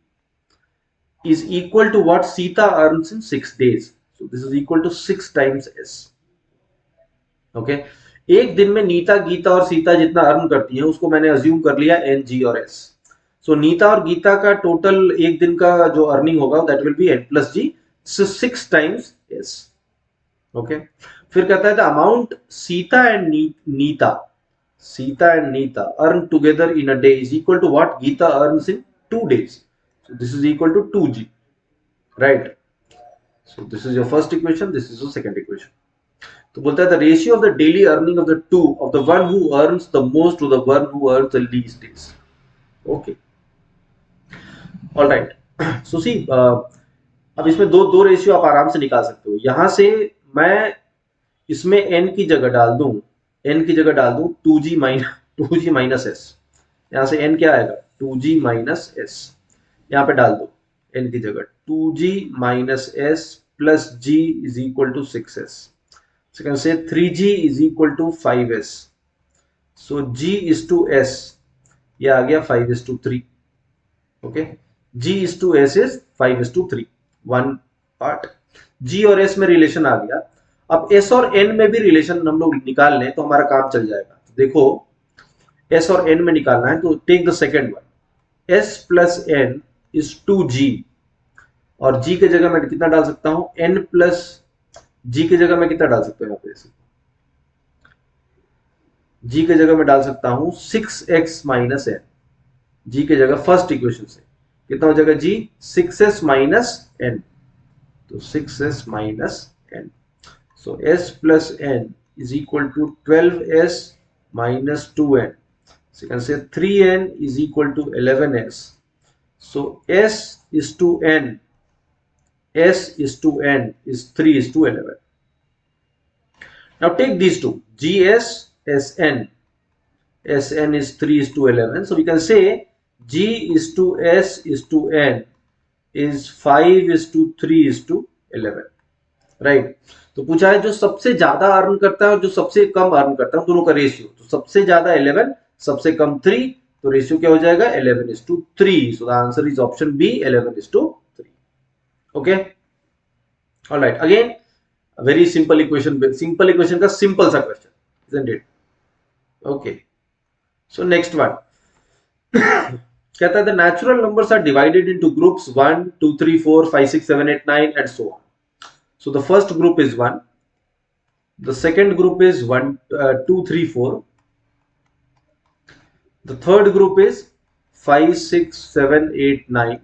is equal to what Sita earns in 6 days. So this is equal to 6 times s. Okay. एक दिन में नीता, गीता और सीता जितना earn करती हैं उसको मैंने अज्यूम कर लिया एन, जी और एस. सो नीता और गीता का टोटल एक दिन का जो अर्निंग होगा that will be N plus G, 6 times S. Okay. फिर कहता है the amount Sita and Nita earn together in a day is equal to what Gita earns in 2 days. So this is equal to 2g, right? So this is your first equation, this is your second equation. तो बोलता है the ratio of the daily earning of the two of the one who earns the most to the one who earns the least is. Okay, alright. So see, अब इसमें दो ratio आप आराम से निकाल सकते हो. यहां से मैं इसमें n की जगह डाल दूं 2g माइनस s. यहां से n क्या आएगा? 2g minus s. यहां पे डाल दो n की जगह 2g minus s plus g is equal to 6s. So you can say 3g is equal to 5s. So g is to s, ये आ गया 5 is to 3. Okay, g is to s is 5 is to 3. One part. g और s में relation आ गया. अब s और n में भी relation हम लोग निकाल लें तो हमारा काम चल जाएगा. देखो s और n में निकालना है तो take the second one. s plus n is 2g, और g के जगह मैं कितना डाल सकता हूं? n प्लस g की जगह मैं कितना डाल सकता हूं? यहाँ पे g की जगह मैं डाल सकता हूं 6x माइनस n. g की जगह फर्स्ट इक्वेशन से कितना हो जाएगा? g 6s minus n. तो 6s minus n. So s plus n is equal to 12s minus 2n. So you can say 3n is equal to 11s. So s is to n, s is to n is 3 is to 11. Now take these two, gs, sn. Sn is 3 is to 11. So we can say g is to s is to n is 5 is to 3 is to 11. Right. तो पूछा है जो सबसे ज्यादा earn करता है और जो सबसे कम अर्न करता है दोनों का रेशियो, तो सबसे ज्यादा 11, सबसे कम 3, तो रेशियो क्या हो जाएगा 11:3। So the answer is option B 11:3। Okay, alright, again very simple equation, simple equation का सिंपल सा question, isn't it? Okay, so next one कहता है the natural numbers are divided into groups 1 2 3 4 5 6 7 8 9 and so on. So the first group is 1, the second group is 1 2 3 4, the third group is 5 6 7 8 9,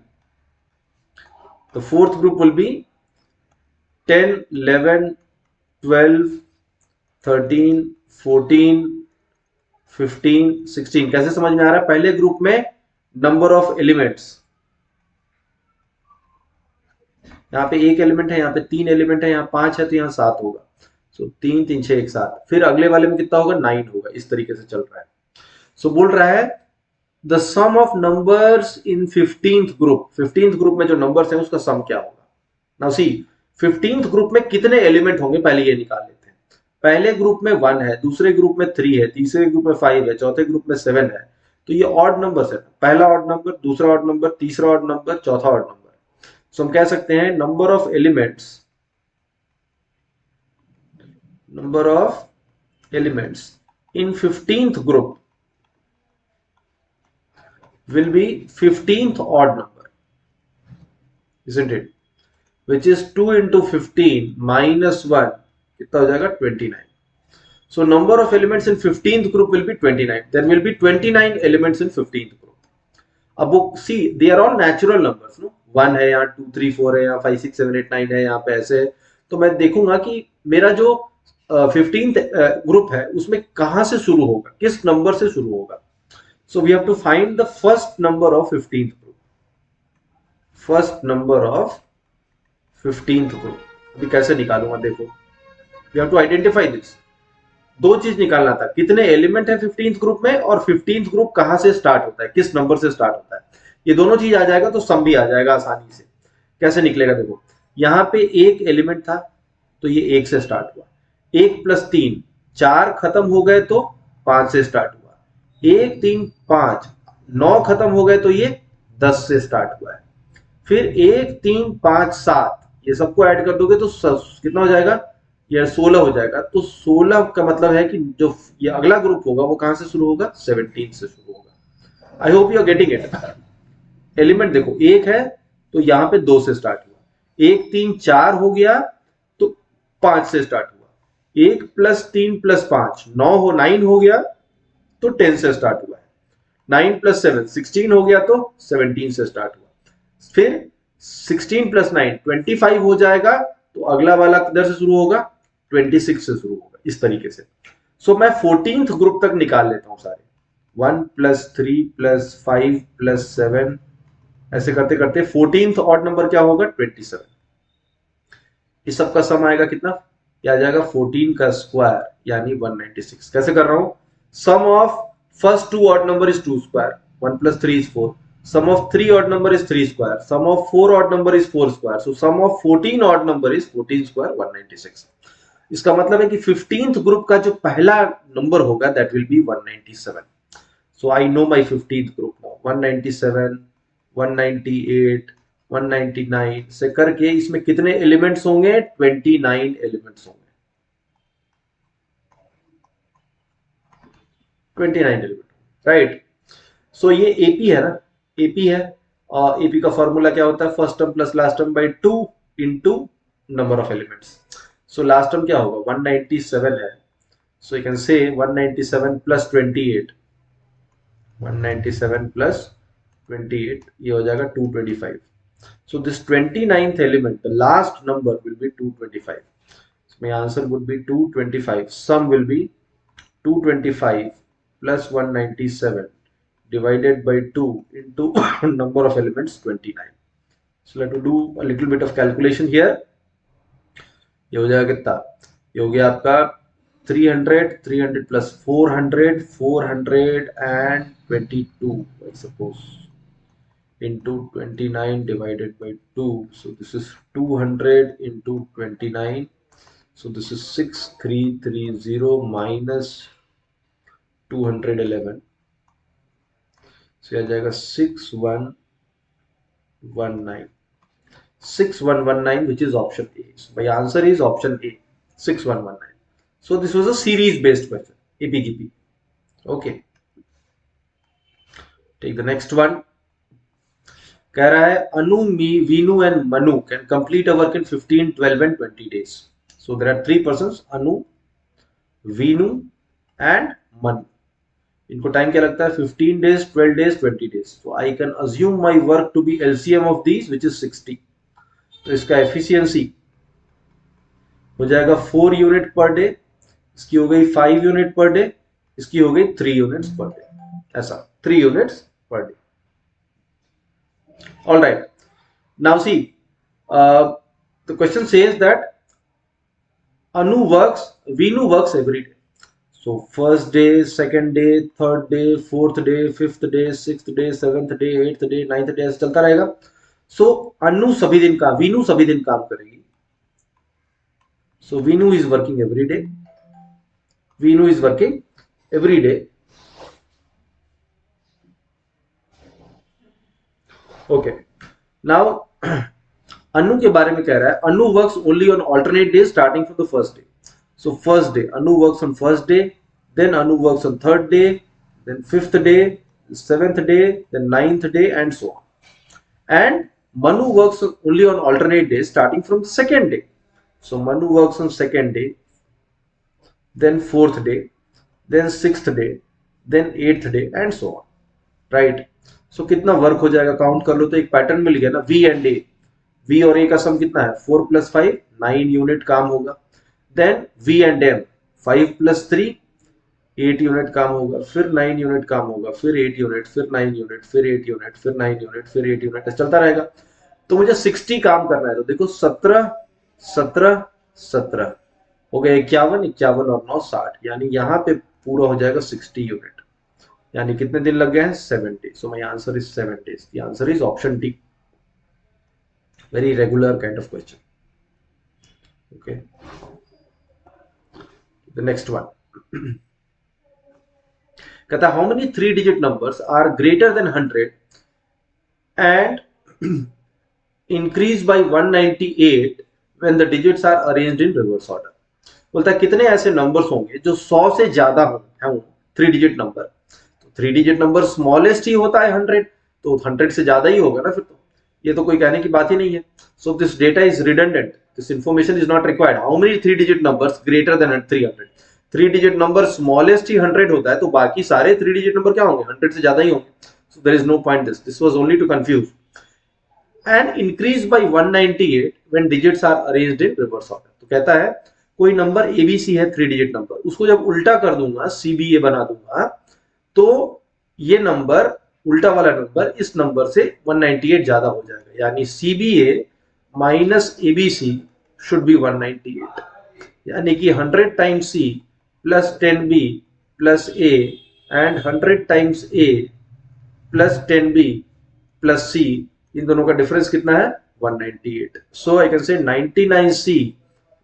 the fourth group will be 10 11 12 13 14 15 16। कैसे समझ में आ रहा है? पहले group में number of elements, यहाँ पे एक एलिमेंट है, यहाँ पे 3 एलिमेंट है, यहाँ 5 है, तो यहाँ 7 होगा। सो 3 3 6 1 7, फिर अगले वाले में कितना होगा 9 होगा। इस तरीके से चल रहा है। सो बोल रहा है the sum of numbers in 15th group, 15th group में जो नंबर्स हैं उसका सम क्या होगा। नाउ सी 15th ग्रुप में कितने एलिमेंट होंगे पहले ये निकाल लेते हैं। पहले ग्रुप में 1 है, दूसरे ग्रुप में 3 है, तीसरे ग्रुप में 5 है, चौथे ग्रुप में 7 है। तो ये ऑड नंबर्स है, पहला ऑड नंबर, दूसरा ऑड नंबर, तीसरा ऑड नंबर, चौथा ऑड नंबर। सो हम कह सकते हैं number of elements in 15th group will be 15th odd number, isn't it? Which is 2 into 15 minus 1, कितना हो जाएगा 29. So number of elements in 15th group will be 29. There will be 29 elements in 15th group. अब वो see they are all natural numbers, no? 1 है यहाँ, 2 3 4 है यहाँ, 5 6 7 8 9 है यहाँ पे, ऐसे। तो मैं देखूंगा कि मेरा जो 15th ग्रुप है उसमें कहां से शुरू होगा, किस नंबर से शुरू होगा। So we have to find the first number of 15th group. First number of 15th group. अभी कैसे निकालूंगा देखो। We have to identify this. दो चीज निकालना था, कितने एलिमेंट है 15th ग्रुप में और 15th ग्रुप कहां से स्टार्ट होता है, किस नंबर से स्टार्ट होता है। ये दोनों चीज आ जाएगा तो सम भी आ जाएगा आसानी से। कैसे निकलेगा देखो, यहाँ पे एक एलिमेंट था तो ये 1 से स्टार्ट हुआ, 1 + 3 4 खत्म हो गए तो 5 से स्टार्ट हुआ, 1 3 5 9 खत्म हो गए तो ये 10 से स्टार्ट हुआ है। फिर 1 3 5 7 ये सबको ऐड कर दोगे तो कितना हो जाएगा, ये 16 हो जाएगा। तो 16 का मतलब है कि जो ये अगला ग्रुप होगा वो कहां से शुरू होगा, 17 से शुरू होगा। I hope you are getting it. Element देखो 1 है तो यहाँ पे 2 से स्टार्ट हुआ, 1 3 4 हो गया तो 5 से स्टार्ट हुआ, 1 + 3 + 5 9 हो गया तो 10 से स्टार्ट हुआ है, 9 + 7 16 हो गया तो 17 से स्टार्ट हुआ, फिर 16 + 9 25 हो जाएगा तो अगला वाला किधर से शुरू होगा, 26 से शुरू होगा। इस तरीके से सो मैं 14th ग्रुप तक निकाल लेता हूं सारे, 1 + 3 + 5 + 7 ऐसे करते करते 14th ऑड नंबर क्या होगा 27। इस सब का सम आएगा कितना, क्या आ जाएगा 14 का स्क्वायर यानी 196। कैसे कर रहा हूं, sum of first 2 odd number is 2 square, 1 + 3 is 4, sum of 3 odd number is 3 square, sum of 4 odd number is 4 square, so sum of 14 odd number is 14 square 196। इसका मतलब है कि 15th ग्रुप का जो पहला नंबर होगा that will be 197। so I know my 15th group now, 197 198 199 से करके इसमें कितने एलिमेंट्स होंगे, 29 एलिमेंट्स होंगे, 29 एलिमेंट, राइट। सो ये एपी है ना, एपी है, और एपी का फॉर्मूला क्या होता है, first term plus last term by 2 into number of elements. So last term क्या होगा 197 है, सो यू कैन से 197 + 28, 197 + 28 ये हो जाएगा 225। so this 29th element, the last number will be 225, so my answer would be 225, sum will be 225 + 197 divided by 2 into number of elements 29। so let us do a little bit of calculation here। ये हो जाएगा कितना, ये हो गया आपका 300 300 + 400 422 I suppose into 29 divided by 2. So this is 200 into 29. So this is 6330 minus 211. So यह आ जाएगा 6119. 6119, which is option A. So my answer is option A, 6119. So this was a series based question, APGP. Okay. Take the next one. कह रहा है Anu, Vinu and Manu can complete a work in 15, 12 and 20 days. So there are three persons, Anu, Vinu and Manu. इनको time क्या लगता है? 15 days, 12 days, 20 days. So I can assume my work to be LCM of these, which is 60. तो इसका efficiency हो जाएगा 4 unit per day, इसकी हो गई 5 यूनिट पर डे, इसकी हो गई 3 यूनिट्स पर डे. ऐसा 3 units per day. All right. Now see, the question says that Vinu works every day. So first day, second day, third day, fourth day, fifth day, sixth day, seventh day, eighth day, ninth day, ऐसे चलता रहेगा. So Anu सभी दिन काम, Vinu सभी दिन काम करेगी. So Vinu is working every day. Vinu is working every day. Okay. Now Anu के बारे में कह रहा है Anu works only on alternate days starting from the first day. So first day Anu works on first day, then Anu works on third day, then fifth day, seventh day, then ninth day, and so on. And Manu works only on alternate days starting from the second day. So Manu works on second day, then fourth day, then sixth day, then eighth day, and so on. Right? So कितना work हो जाएगा count कर लो तो एक pattern मिल गया ना. V and A, V और A का सम कितना है? 4 + 5, 9 यूनिट काम होगा. Then V and M, 5 + 3, 8 unit काम होगा. फिर 9 यूनिट काम होगा, फिर 8 यूनिट, फिर 9 यूनिट, फिर 8 यूनिट, फिर 9 यूनिट, फिर 8 यूनिट, चलता रहेगा. तो मुझे 60 काम करना है. तो देखो 17 17 17 हो गया 51 51 और 9 60. यानी यहाँ पे पूरा हो जाएगा 60 यूनिट. यानी कितने दिन लग गए हैं? 7 days. So my answer is 7 days. The answer is option D. Very regular kind of question. Okay. The next one. कहता how many 3-digit numbers are greater than 100 and increase by 198 when the digits are arranged in reverse order. बोलता है कितने ऐसे numbers होंगे जो 100 से ज्यादा होंगे 3-digit number. 3-digit number smallest ही होता है 100, तो 100 से ज्यादा ही होगा ना फिर. तो ये तो कोई कहने की बात ही नहीं है. So this data is redundant, this information is not required. How many 3-digit numbers greater than 300? 3-digit number smallest ही 100 होता है, तो बाकी सारे 3-digit नंबर क्या होंगे? 100 से ज्यादा ही होंगे. So there is no point. This was only to confuse. And increase by 198 when digits are arranged in reverse order. तो कहता है कोई नंबर एबीसी है 3-digit नंबर, उसको जब उल्टा कर दूंगा, सीबीए बना दूंगा, तो ये नंबर उल्टा वाला नंबर इस नंबर से 198 ज्यादा हो जाएगा. यानी CBA minus ABC should be 198. यानी कि 100 times C plus 10B plus A and 100 times A plus 10B plus C, इन दोनों का डिफरेंस कितना है? 198. सो आई कैन से 99C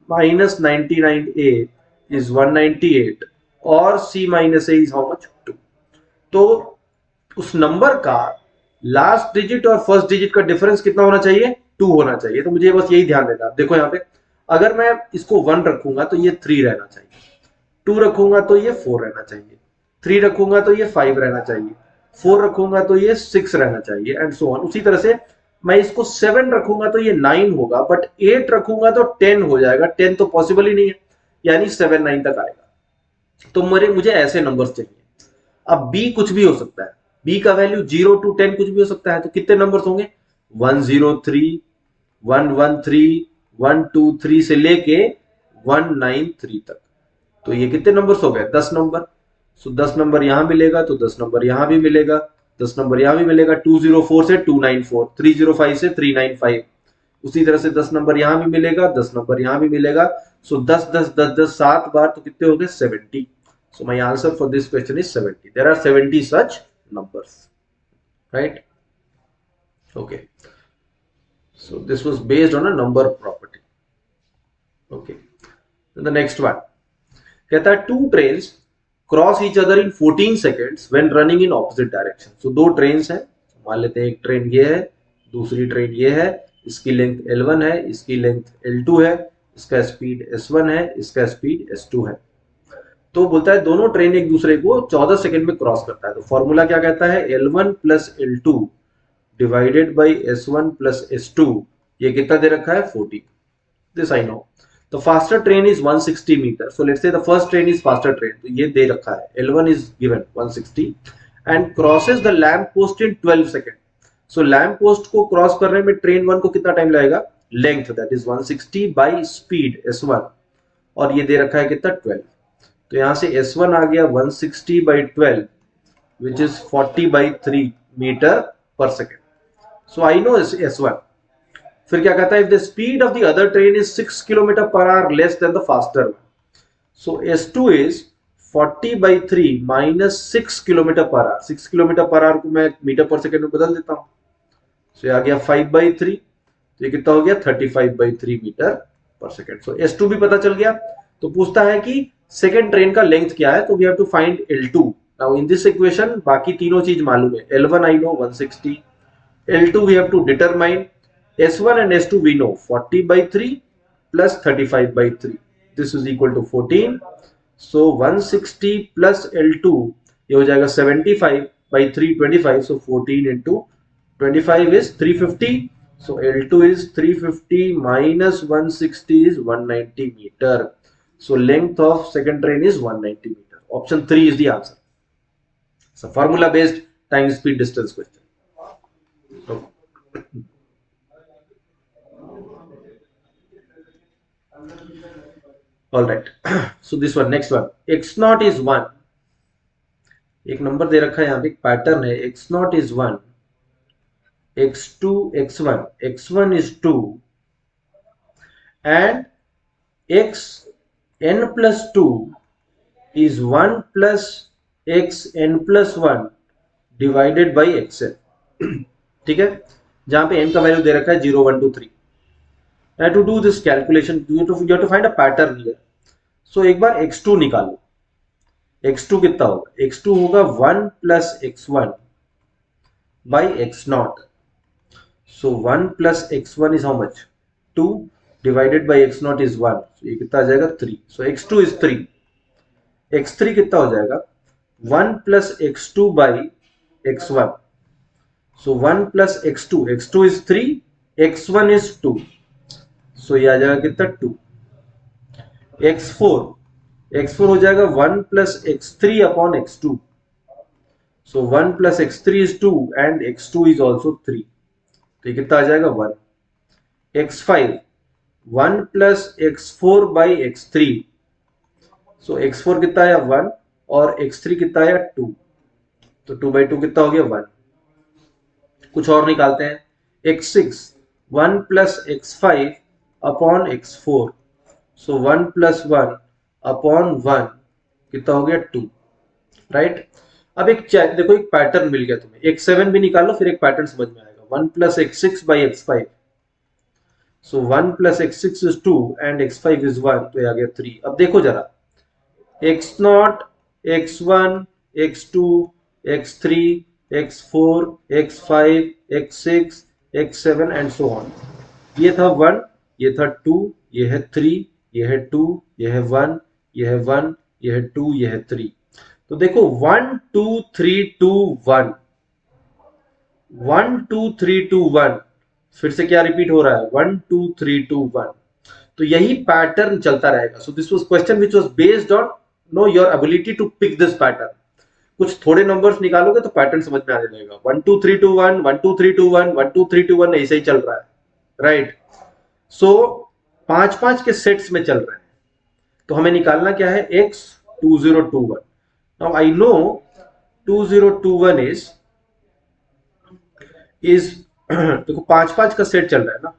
माइनस 99A इज 198 और C minus A is how much? 2. तो उस नंबर का लास्ट डिजिट और फर्स्ट डिजिट का डिफरेंस कितना होना चाहिए? 2 होना चाहिए. तो मुझे बस यही ध्यान देना. देखो यहाँ पे अगर मैं इसको 1 रखूंगा तो ये 3 रहना चाहिए, 2 रखूंगा तो ये 4 रहना चाहिए, 3 रखूंगा तो ये 5 रहना चाहिए, 4 रखूंगा तो ये 6 रहना चाहिए, एंड सो ऑन. उसी तरह से मैं इसको 7 रखूंगा तो ये 9 होगा, बट 8 रखूंगा तो 10 हो जाएगा. 10 तो पॉसिबल ही नहीं है, यानी 7 9 तक आएगा. तो मुझे ऐसे नंबर्स चाहिए. अब B कुछ भी हो सकता है, B का वैल्यू 0 to 10 कुछ भी हो सकता है. तो कितने नंबर्स होंगे? 103, 113, 123 से लेके 193 तक. तो ये कितने नंबर्स हो गए? 10 नंबर. सो 10 नंबर यहां मिलेगा तो 10 नंबर यहां भी मिलेगा, 10 नंबर यहां भी मिलेगा. 204 से 294, 305 से 395. उसी तरह से 10 नंबर यहां भी मिलेगा, 10 नंबर यहां भी मिलेगा. सो 10 10 10 10 7 बार, तो कितने हो गए? 70. So my answer for this question is 70. There are 70 such numbers, right? Okay, so this was based on a number property. Okay, then the next one कहता है two trains cross each other in 14 seconds when running in opposite direction. So दो trains हैं, मान लेते हैं एक train ये है, दूसरी ट्रेन ये है, इसकी लेंथ L1 है, इसकी लेंथ L2 है, इसका स्पीड S1 है, इसका स्पीड S2 है. तो बोलता है दोनों ट्रेन एक दूसरे को 14 सेकंड में क्रॉस करता है. तो फॉर्मूला क्या कहता है, L1 plus L2 divided by S1 plus S2. ये कितना दे रखा है, 40. This I know. The faster train is 160 meter. So let's say the first train is faster train. तो ये दे रखा है, L1 is given 160 and crosses the lamp post in 12 seconds. So lamp post को cross करने में train 1 को कितना time लगेगा, length that is 160 by speed S1, और ये दे रखा है कितना 12. तो यहां से S1 आ गया 160 by 12 which is 40 by 3 meter per second. So I know S1. फिर क्या कहता है, if the speed of the other train is 6 kilometre per hour less than the faster one. So S2 is 40 by 3 minus 6 kilometre per hour. 6 kilometre per hour को मैं metre पर second में बदल देता हूं. So ये आ गया 5 by 3. तो ये कितना हो गया, 35 by 3 मीटर पर सेकेंड. So S2 भी पता चल गया. तो पूछता है कि सेकेंड ट्रेन का लेंथ क्या है, तो we have to find L2. Now in this equation बाकी तीनों चीज मालूम है. L1 I know 160, L2 we have to determine, S1 and S2 we know 40 by 3 plus 35 by 3. This is equal to 14. So 160 plus L2 ये हो जाएगा 75 by 3 25. So 14 into 25 is 350. So L2 is 350 minus 160 is 190 meter. So length of second train is 190 meter. Option 3 is the answer. So formula based time speed distance question. Okay. All right. So this one, next one, x naught is 1. एक number दे रखा है यहाँ पे, एक pattern है, x naught is 1, x2 x1, x1 is 2 and x n plus 2 is 1 plus x n plus 1 divided by xn. ठीक है, जहां पे n का वैल्यू दे रखा है 0 1 2 3. Now to do this calculation you have to find a pattern here. So एक बार x2 निकालो. x2 कितना होगा, x2 होगा 1 plus x1 by x naught. So 1 plus x1 is how much, 2 divided by x naught is 1. So ये कितना आ जाएगा 3. So x2 is 3. x3 कितना हो जाएगा, 1 plus x2 by x1. So 1 plus x2, x2 is 3, x1 is 2. So ये आ जाएगा कितना 2. x4 हो जाएगा 1 plus x3 upon x2. So 1 plus x3 is 2 and x2 is also 3. तो ये कितना आ जाएगा 1. x5 1 plus x4 by x3. So x4 कितना आया 1 और x3 कितना आया 2. तो 2 by 2 कितना हो गया 1. कुछ और निकालते हैं. x6 1 plus x5 upon x4. So 1 plus 1 upon 1 कितना हो गया 2. राइट. अब एक देखो, एक पैटर्न मिल गया तुम्हें. x7 भी निकालो, फिर एक पैटर्न समझ में आएगा. 1 plus x6 by x5. So 1 plus x6 is 2 and x5 is 1. तो ये आ गया 3. अब देखो जरा, x0 x1 x2 x3 x4 x5 x6 x7 and so on. ये था 1, ये था 2, ये है 3, ये है 2, ये है 1, ये है 1, ये है 2, ये है 3. तो देखो 1 2 3 2 1, 1 2 3 2 1. फिर से क्या रिपीट हो रहा है, 1 2 3 2 1. तो यही पैटर्न चलता रहेगा. So this was question which was based on know your ability to pick this pattern. कुछ थोड़े नंबर्स निकालोगे तो पैटर्न समझ में आने लगेगा. 1 2 3 2 1, 1 2 3 2 1, 1 2 3 2 1, ऐसे ही चल रहा है. राइट. सो 5 के सेट्स में चल रहे हैं. तो हमें निकालना क्या है, x 2021. Now I know 2021 is देखो 5 का सेट चल रहा है ना.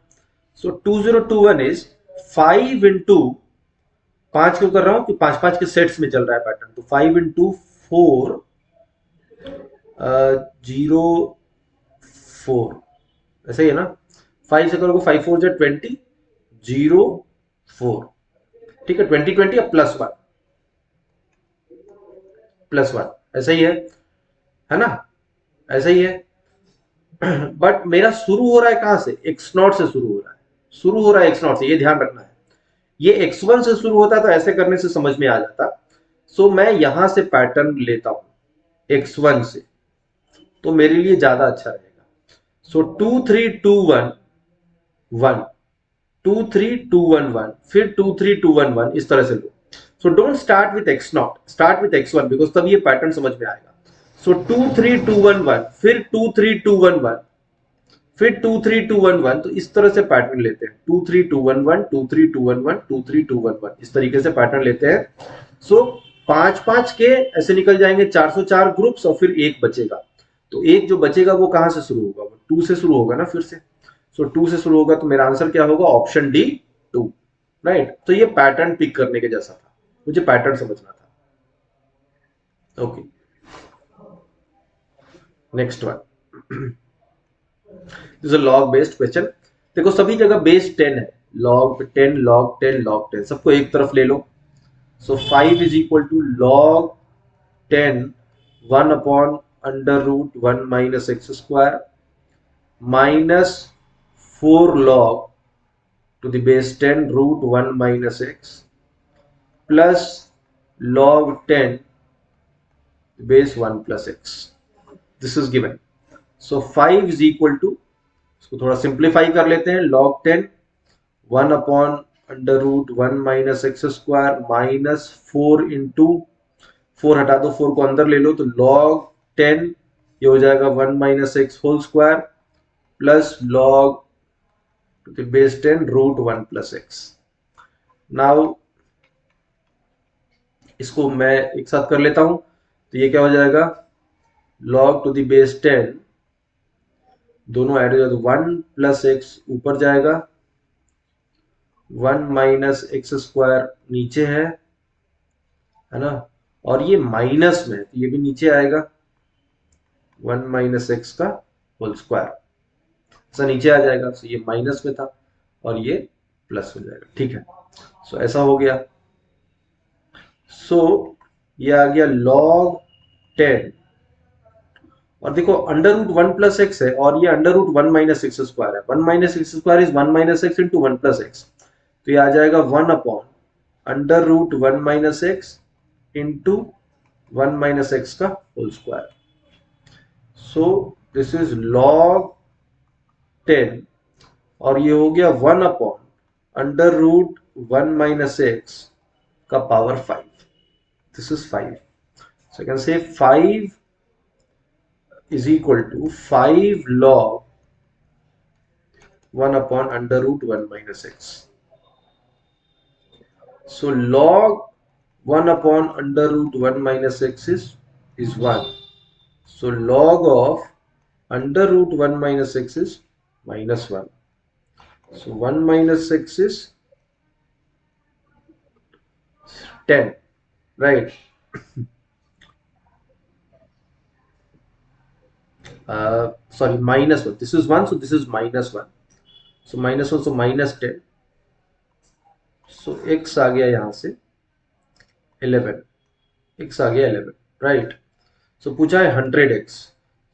सो 2021 इज 5 into 5 क्यों कर रहा हूं कि 5 के सेट्स में चल रहा है पैटर्न. तो 5 into 4 0 4. ऐसा ही है ना, 5 से करोगे 5 4 जा 20 0 4, ठीक है, 20 20 अब प्लस वन, ऐसा ही है ना, ऐसा ही है। बट मेरा शुरू हो रहा है कहां से, एक्स नॉट से शुरू हो रहा है, शुरू हो रहा है एक्स नॉट से, ये ध्यान रखना है। ये x1 से शुरू होता तो ऐसे करने से समझ में आ जाता। सो मैं यहां से पैटर्न लेता हूं x1 से, तो मेरे लिए ज्यादा अच्छा रहेगा। सो 2 3 2 1 1 2 3 2 1 1, फिर 2 3 2 1 1, इस तरह से लो। So don't start with x nought, start with x1, because तब ये पैटर्न समझ में आएगा। सो 2 3 2 1 1, फिर 2 3 2 1 1, फिर 2 3 2 1 1, तो इस तरह से पैटर्न लेते हैं, 2 3 2 1 1 2 3 2 1 1 2 3 2 1 1, इस तरीके से पैटर्न लेते हैं। सो 5 5 के ऐसे निकल जाएंगे 404 ग्रुप्स, और फिर एक बचेगा। तो एक जो बचेगा वो कहां से शुरू होगा, वो 2 से शुरू होगा ना फिर से। सो 2 से शुरू होगा, तो मेरा आंसर क्या होगा, ऑप्शन डी 2, राइट। तो ये पैटर्न पिक करने के जैसा था, मुझे पैटर्न समझना था। Okay, next one is a log based question. देखो सभी जगह बेस 10 है, लॉग 10 लॉग 10 लॉग 10, सबको एक तरफ ले लो। So 5 is equal to log 10 1 upon under root 1 minus x square minus 4 log to the base 10 root 1 minus x plus log 10 base 1 plus x. This is given. So 5 is equal to, इसको थोड़ा simplify कर लेते हैं, log 10 1 upon under root 1 minus x square minus 4 into, 4 हटा दो, 4 को अंदर ले लो, तो log 10 ये हो जाएगा 1 minus x whole square plus log to the base 10 root 1 plus x. Now इसको मैं एक साथ कर लेता हूं, तो ये क्या हो जाएगा, log टू द बेस 10, दोनों ऐड हो जाए तो 1 प्लस एक्स ऊपर जाएगा, 1 माइनस एक्स स्क्वायर नीचे है ना, और ये माइनस में तो ये भी नीचे आएगा, 1 माइनस एक्स का होल स्क्वायर, ऐसा नीचे आ जाएगा। सो ये माइनस में था और ये प्लस हो जाएगा, ठीक है। सो ऐसा हो गया। सो ये आ गया log 10, और देखो अंडर रूट 1 प्लस एक्स है और ये under root 1 minus x square है, 1 minus x square is 1 minus x into 1 plus x, तो ये आ जाएगा 1 upon under root 1 minus x into 1 minus x का whole square. So this is log 10, और ये हो गया 1 upon under root 1 minus x का power 5, this is 5। So I can say 5 is equal to 5 log 1 upon under root 1 minus x. So log 1 upon under root 1 minus x is 1. So log of under root 1 minus x is minus 1. So 1 minus x is 10, right? Sorry, minus 1. This is 1, so this is minus 1. So minus 1, so minus 10. So x आ गया यहाँ से 11, x आ गया 11, right. सो पूछा है 100x,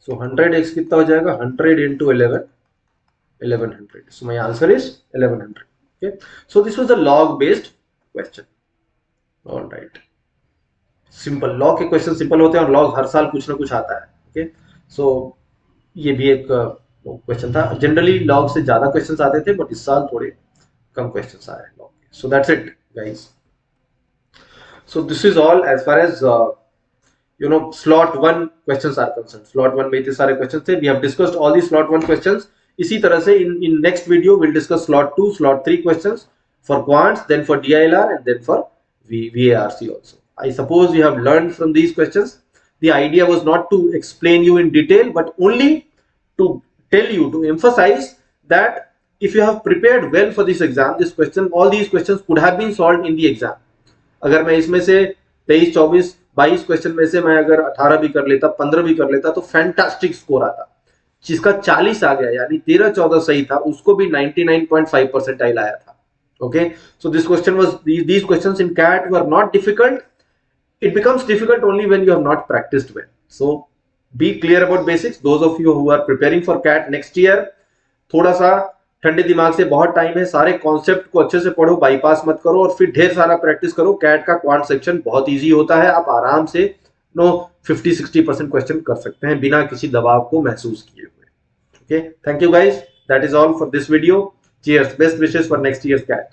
सो 100x कितना हो जाएगा, 100 into 11 1100, so my answer is 1100. Okay, so this was a log based question. All right, simple log के क्वेश्चन सिंपल होते हैं और लॉग हर साल कुछ ना कुछ आता है। ओके, सो ये भी एक क्वेश्चन था। जनरली लॉग से ज्यादा क्वेश्चंस आते थे, बट इस साल थोड़े कम क्वेश्चंस आए हैं लॉग के। So that's it guys. So this is all as far as slot 1 questions are concerned. Slot 1 में इतने सारे questions थे, we have discussed all the slot 1 questions. इसी तरह से in next video we'll discuss slot 2, slot 3 questions for quants, then for DILR, and then for VARC also. I suppose you have learned from these questions. The idea was not to explain you in detail, but only to tell you, to emphasize that if you have prepared well for this exam, this question, all these questions could have been solved in the exam. अगर मैं इसमें से 23, 24, 22 question में से मैं अगर 18 भी कर लेता, 15 भी कर लेता, तो फैंटास्टिक स्कोर आता। जिसका 40 आ गया, यानी 13-14 सही था, उसको भी 99.5 परसेंटाइल आया था. Okay, so this question was, these questions in CAT were not difficult. It becomes difficult only when you have not practiced well. So be clear about basics. Those of you who are preparing for CAT next year, थोड़ा सा ठंडे दिमाग से, बहुत time है, सारे concept को अच्छे से पढ़ो, बाईपास मत करो, और फिर ढेर सारा प्रैक्टिस करो. कैट का क्वांट सेक्शन बहुत इजी होता है, आप आराम से 50-60% क्वेश्चन कर सकते हैं बिना किसी दबाव को महसूस किए हुए. Okay, thank you guys, that is all for this video. Cheers, best wishes for next year's CAT.